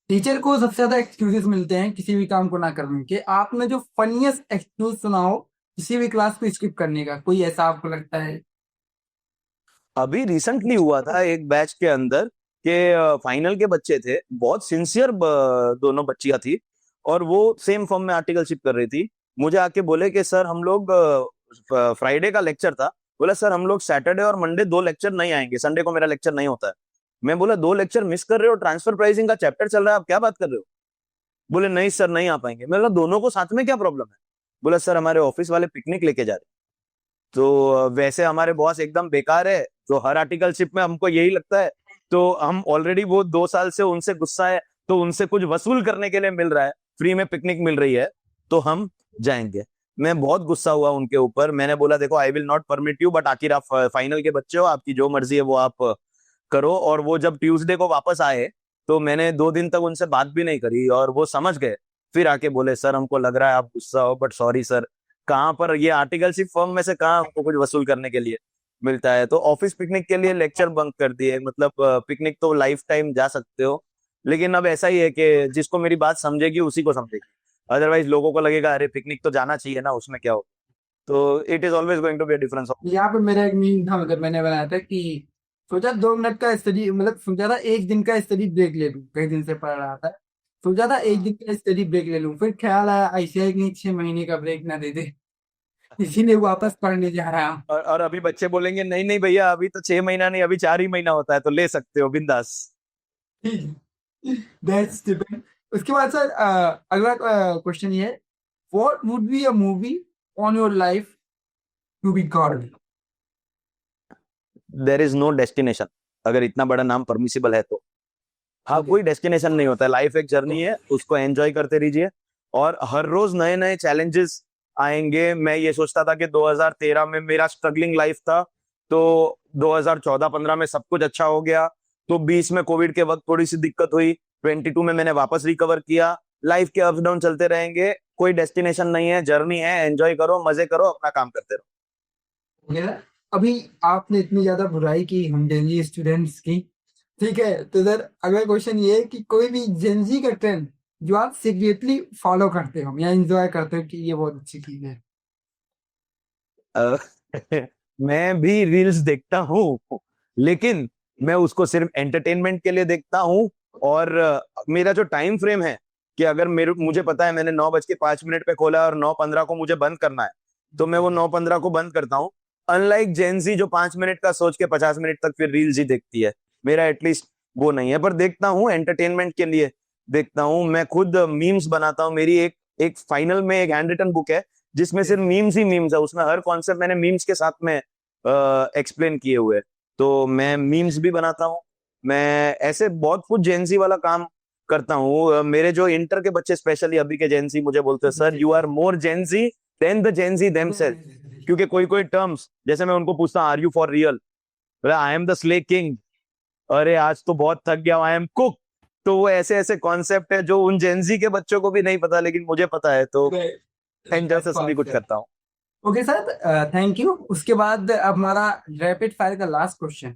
S2: टीचर को सबसे ज्यादा एक्सक्यूजेस मिलते हैं किसी भी काम को ना करने के, आपने जो फनीएस्ट एक्सक्यूज सुना हो किसी भी क्लास को स्किप करने का, कोई ऐसा आपको लगता है?
S1: अभी रिसेंटली हुआ था एक बैच के अंदर के फाइनल के बच्चे थे, बहुत सिंसियर दोनों बच्चियां थी, और वो सेम फॉर्म में आर्टिकलशिप कर रही थी। मुझे आके बोले कि सर हम लोग फ्राइडे का लेक्चर था, बोला सर हम लोग सैटरडे और मंडे 2 लेक्चर नहीं आएंगे, संडे को मेरा लेक्चर नहीं होता है। मैं बोला 2 लेक्चर मिस कर रहे हो, ट्रांसफर प्राइसिंग का चैप्टर चल रहा है, आप क्या बात कर रहे हो? बोले नहीं सर नहीं आ पाएंगे। मैं बोला दोनों को साथ में क्या प्रॉब्लम है? बोला सर हमारे ऑफिस वाले पिकनिक लेके जा रहे हैं। तो वैसे हमारे बॉस एकदम बेकार है, तो हर आर्टिकलशिप में हमको यही लगता है, तो हम ऑलरेडी वो 2 साल से उनसे गुस्सा है, तो उनसे कुछ वसूल करने के लिए मिल रहा है, फ्री में पिकनिक मिल रही है, तो हम जाएंगे। मैं बहुत गुस्सा हुआ उनके ऊपर। मैंने बोला देखो I will not permit you, but आखिर आप फाइनल के बच्चे हो, आपकी जो मर्जी है वो आप करो। और वो जब ट्यूसडे को वापस आए, तो मैंने 2 दिन तक उनसे बात भी नहीं करी, और वो समझ गए। फिर आके बोले सर हमको लग रहा है आप गुस्सा हो, बट सॉरी सर। कहाँ पर ये आर्टिकलशिप फर्म में से कहाँ हमको कुछ वसूल करने के लिए मिलता है? तो ऑफिस पिकनिक के लिए लेक्चर बंक कर दिए। मतलब पिकनिक तो लाइफ टाइम जा सकते हो, लेकिन अब ऐसा ही है कि जिसको मेरी बात समझेगी उसी को समझेगी, अदरवाइज लोगों को लगेगा अरे पिकनिक तो जाना चाहिए ना, उसमें क्या हो। तो it is always going to be a difference of.
S2: यहाँ पे मेरा एक मीम था, मतलब मैंने बनाया था कि सोचा 2 मिनट का स्टडी, मतलब सोचा था एक दिन का स्टडी ब्रेक ले लूं, कई दिन से पढ़ रहा था, सोचा था एक दिन का स्टडी ब्रेक ले लूं, फिर ख्याल आया आईसीआई कहीं 6 महीने का ब्रेक ना दे दे, इसीलिए वापस पढ़ने जा रहा हूँ।
S1: और अभी बच्चे बोलेंगे नहीं नहीं भैया अभी तो 6 महीना नहीं, अभी 4 ही महीना होता है, तो ले सकते हो बिंदास।
S2: That's depend. उसके बाद सर अगला क्वेश्चन ये है, what would be a movie on your life to be god?
S1: There is no destination, अगर इतना बड़ा नाम परमिसिबल है तो। हाँ, कोई डेस्टिनेशन नहीं होता है, लाइफ एक जर्नी है, उसको एंजॉय करते रहिए। और हर रोज नए नए चैलेंजेस आएंगे। मैं ये सोचता था कि 2013 में मेरा स्ट्रगलिंग लाइफ था, तो 2014-15 में सब कुछ अच्छा हो गया, तो 20 में कोविड के वक्त थोड़ी सी दिक्कत हुई, 22 में मैंने वापस रिकवर किया। लाइफ के अप्स डाउन चलते रहेंगे, कोई डेस्टिनेशन नहीं है, जर्नी है, एंजॉय करो, मजे करो, अपना काम करते रहो।
S2: मेरा अभी आपने इतनी ज्यादा बुराई की हम दिल्ली स्टूडेंट्स की, ठीक है, तो सर अगला क्वेश्चन ये है कि कोई भी जेंजी का ट्रेंड जो आप सीक्रेटली फॉलो करते हो या एंजॉय करते हो कि ये बहुत अच्छी चीज है?
S1: अ, मैं भी रील्स देखता हूँ, लेकिन मैं उसको सिर्फ एंटरटेनमेंट के लिए देखता हूँ। और मेरा जो टाइम फ्रेम है कि अगर मुझे पता है मैंने 9:05 पे खोला और 9:15 को मुझे बंद करना है, तो मैं वो 9:15 को बंद करता हूँ। अनलाइक जेंजी जो 5 मिनट का सोच के 50 मिनट तक फिर रील्स ही देखती है, मेरा एटलीस्ट वो नहीं है। पर देखता हूँ एंटरटेनमेंट के लिए देखता हूँ। मैं खुद मीम्स बनाता हूँ। मेरी एक एक फाइनल में एक हैंड रिटन बुक है जिसमें सिर्फ मीम्स ही मीम्स है। उसमें हर कॉन्सेप्ट मैंने मीम्स के साथ में एक्सप्लेन किए हुए हैं। तो मैं मीम्स भी बनाता हूँ। मैं ऐसे बहुत कुछ जेंजी वाला काम करता हूँ। मेरे जो इंटर के बच्चे स्पेशली अभी के जेंजी मुझे बोलते हैं, sir you are more Gen Z than the Gen Z themselves. क्योंकि कोई कोई टर्म्स जैसे मैं उनको पूछता हूँ are you for real, I am the slay king, अरे आज तो बहुत थक गया, आई एम कुक। तो वो ऐसे ऐसे कॉन्सेप्ट है जो उन जेंजी के बच्चों को भी नहीं पता, लेकिन मुझे पता है, तो एंजॉय से सभी कुछ करता हूँ।
S2: Okay sir, thank you. उसके बाद अब हमारा रैपिड फायर का लास्ट क्वेश्चन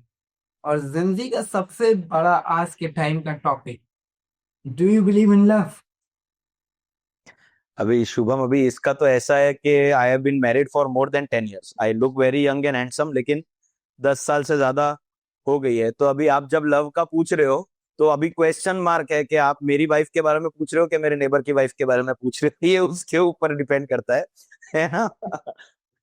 S2: और जिंदगी का सबसे बड़ा आज के टाइम का topic, do you believe in love?
S1: अभी शुभम, अभी इसका तो ऐसा है कि I have been married for more than 10 years। I look very young and handsome, लेकिन 10 साल से ज्यादा हो गई है। तो अभी आप जब लव का पूछ रहे हो तो अभी क्वेश्चन मार्क है कि आप मेरी वाइफ के बारे में पूछ रहे हो कि मेरे नेबर की वाइफ के बारे में पूछ रहे हो, ये उसके ऊपर डिपेंड करता है ना।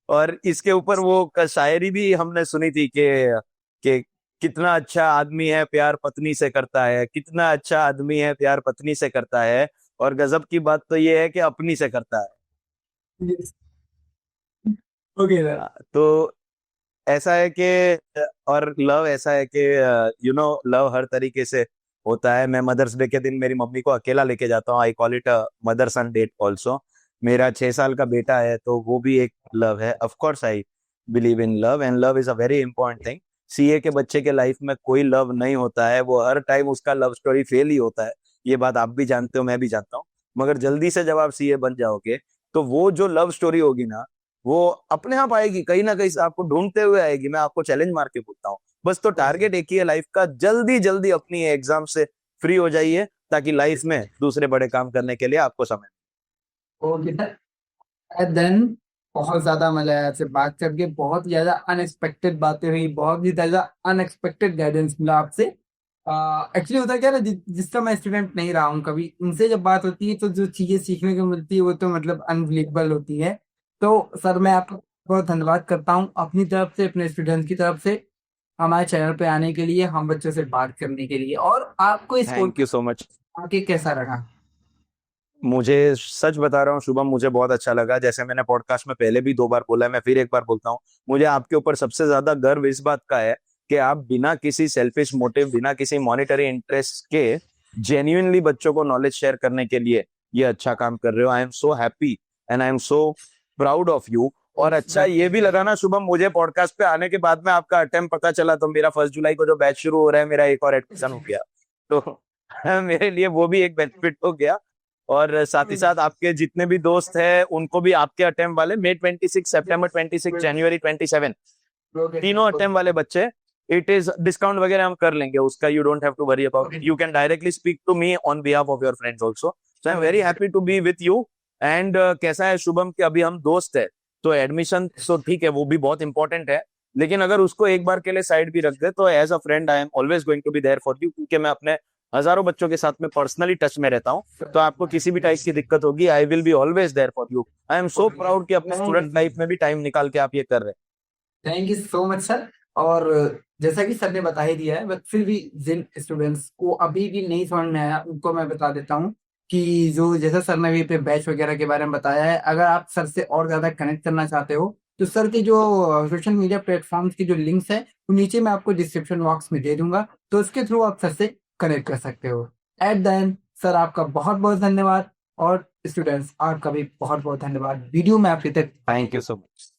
S1: और इसके ऊपर वो शायरी भी हमने सुनी थी कि कितना अच्छा आदमी है प्यार पत्नी से करता है, कितना अच्छा आदमी है प्यार पत्नी से करता है, और गजब की बात तो ये है कि अपनी से करता है।
S2: Okay sir.
S1: तो ऐसा है कि और लव ऐसा है कि लव हर तरीके से होता है। मैं मदर्स डे के दिन मेरी मम्मी को अकेला लेके जाता हूँ। I call it a mother son date also. मेरा 6 साल का बेटा है, तो वो भी एक लव है। Of course I believe in love, and love is a very important thing. CA के बच्चे के लाइफ में कोई लव नहीं होता है, वो हर टाइम उसका लव स्टोरी फेल ही होता है। ये बात आप भी जानते हो, मैं भी जानता हूँ। मगर जल्दी से जब आप सीए बन जाओगे तो वो जो लव स्टोरी होगी ना, वो अपने आप आएगी, कहीं ना कहीं से आपको ढूंढते हुए आएगी। मैं आपको चैलेंज मार के बोलता हूँ। बस तो टारगेट एक ही है लाइफ का, जल्दी जल्दी अपनी एग्जाम से फ्री हो जाइए ताकि लाइफ में दूसरे बड़े काम करने के लिए आपको समय।
S2: Okay sir. एंड देन बहुत ज्यादा मजा आया आपसे बात करके, बहुत ज्यादा अनएक्सपेक्टेड बातें हुई, बहुत ही ज्यादा अनएक्सपेक्टेड गाइडेंस मिला आपसे। एक्चुअली होता क्या है ना, जिसका मैं स्टूडेंट नहीं रहा हूँ कभी, उनसे जब बात होती है तो जो चीजें सीखने को मिलती है वो तो मतलब अनबिलीवेबल होती है। तो सर मैं आपका बहुत धन्यवाद करता हूँ अपनी तरफ से, अपने स्टूडेंट्स की तरफ से, हमारे चैनल पे आने के लिए, हम बच्चों से बात करने के लिए। और आपको इस
S1: थैंक यू सो मच।
S2: आके कैसा लगा?
S1: मुझे सच बता रहा हूँ शुभम, मुझे बहुत अच्छा लगा। जैसे मैंने पॉडकास्ट में पहले भी 2 बार बोला है, मैं फिर एक बार बोलता हूँ, मुझे आपके ऊपर सबसे ज्यादा गर्व इस बात का है कि आप बिना किसी सेल्फिश मोटिव, बिना किसी मॉनिटरी इंटरेस्ट के जेन्युइनली बच्चों को नॉलेज शेयर करने के लिए ये अच्छा काम कर रहे हो। आई am so happy and I am so proud of you. और अच्छा ये भी लगा ना शुभम, मुझे पॉडकास्ट पे आने के बाद में आपका अटेम्प्ट पता चला, तो मेरा 1 जुलाई को जो बैच शुरू हो रहा है, मेरा एक और एडमिशन हो गया। तो मेरे लिए वो भी एक बेनिफिट हो गया। और साथ ही साथ आपके जितने भी दोस्त हैं उनको भी आपके अटेम्प्ट वाले, May 26, September 26, January 27, तीनों अटेम्प्ट वाले बच्चे, इट इज डिस्काउंट वगैरह हम कर लेंगे उसका। You don't have to worry about it. You can directly speak to me on behalf of your friends also. So I am very happy to be with you. And कैसा है शुभम कि अभी हम दोस्त है, तो एडमिशन तो ठीक है, वो भी बहुत इंपॉर्टेंट है, लेकिन अगर उसको एक बार के लिए साइड भी रख दे तो as a friend I am always going to be there for you, क्योंकि मैं अपने हजारों बच्चों के साथ में पर्सनली टच में रहता हूँ। तो आपको किसी भी टाइप की दिक्कत होगी, I will be always there for you. I am so proud कि अपने स्टूडेंट लाइफ में भी टाइम निकाल के आप ये कर रहे हैं।
S2: Thank you so much sir. और जैसा कि सर ने बता ही दिया है, बट फिर भी जिन स्टूडेंट्स को अभी भी नहीं समझ में आया उनको मैं बता देता हूँ कि जो जैसा सर ने भी अपने बैच वगैरह के बारे में बताया है, अगर आप सर से और ज्यादा कनेक्ट करना चाहते हो तो सर के जो सोशल मीडिया प्लेटफॉर्म्स की जो लिंक्स है वो नीचे मैं आपको डिस्क्रिप्शन बॉक्स में दे दूंगा, तो उसके थ्रू आप सर से कनेक्ट कर सकते हो। एट द एंड सर आपका बहुत बहुत धन्यवाद, और स्टूडेंट्स आपका भी बहुत बहुत धन्यवाद वीडियो में आपके तक।
S1: Thank you so much.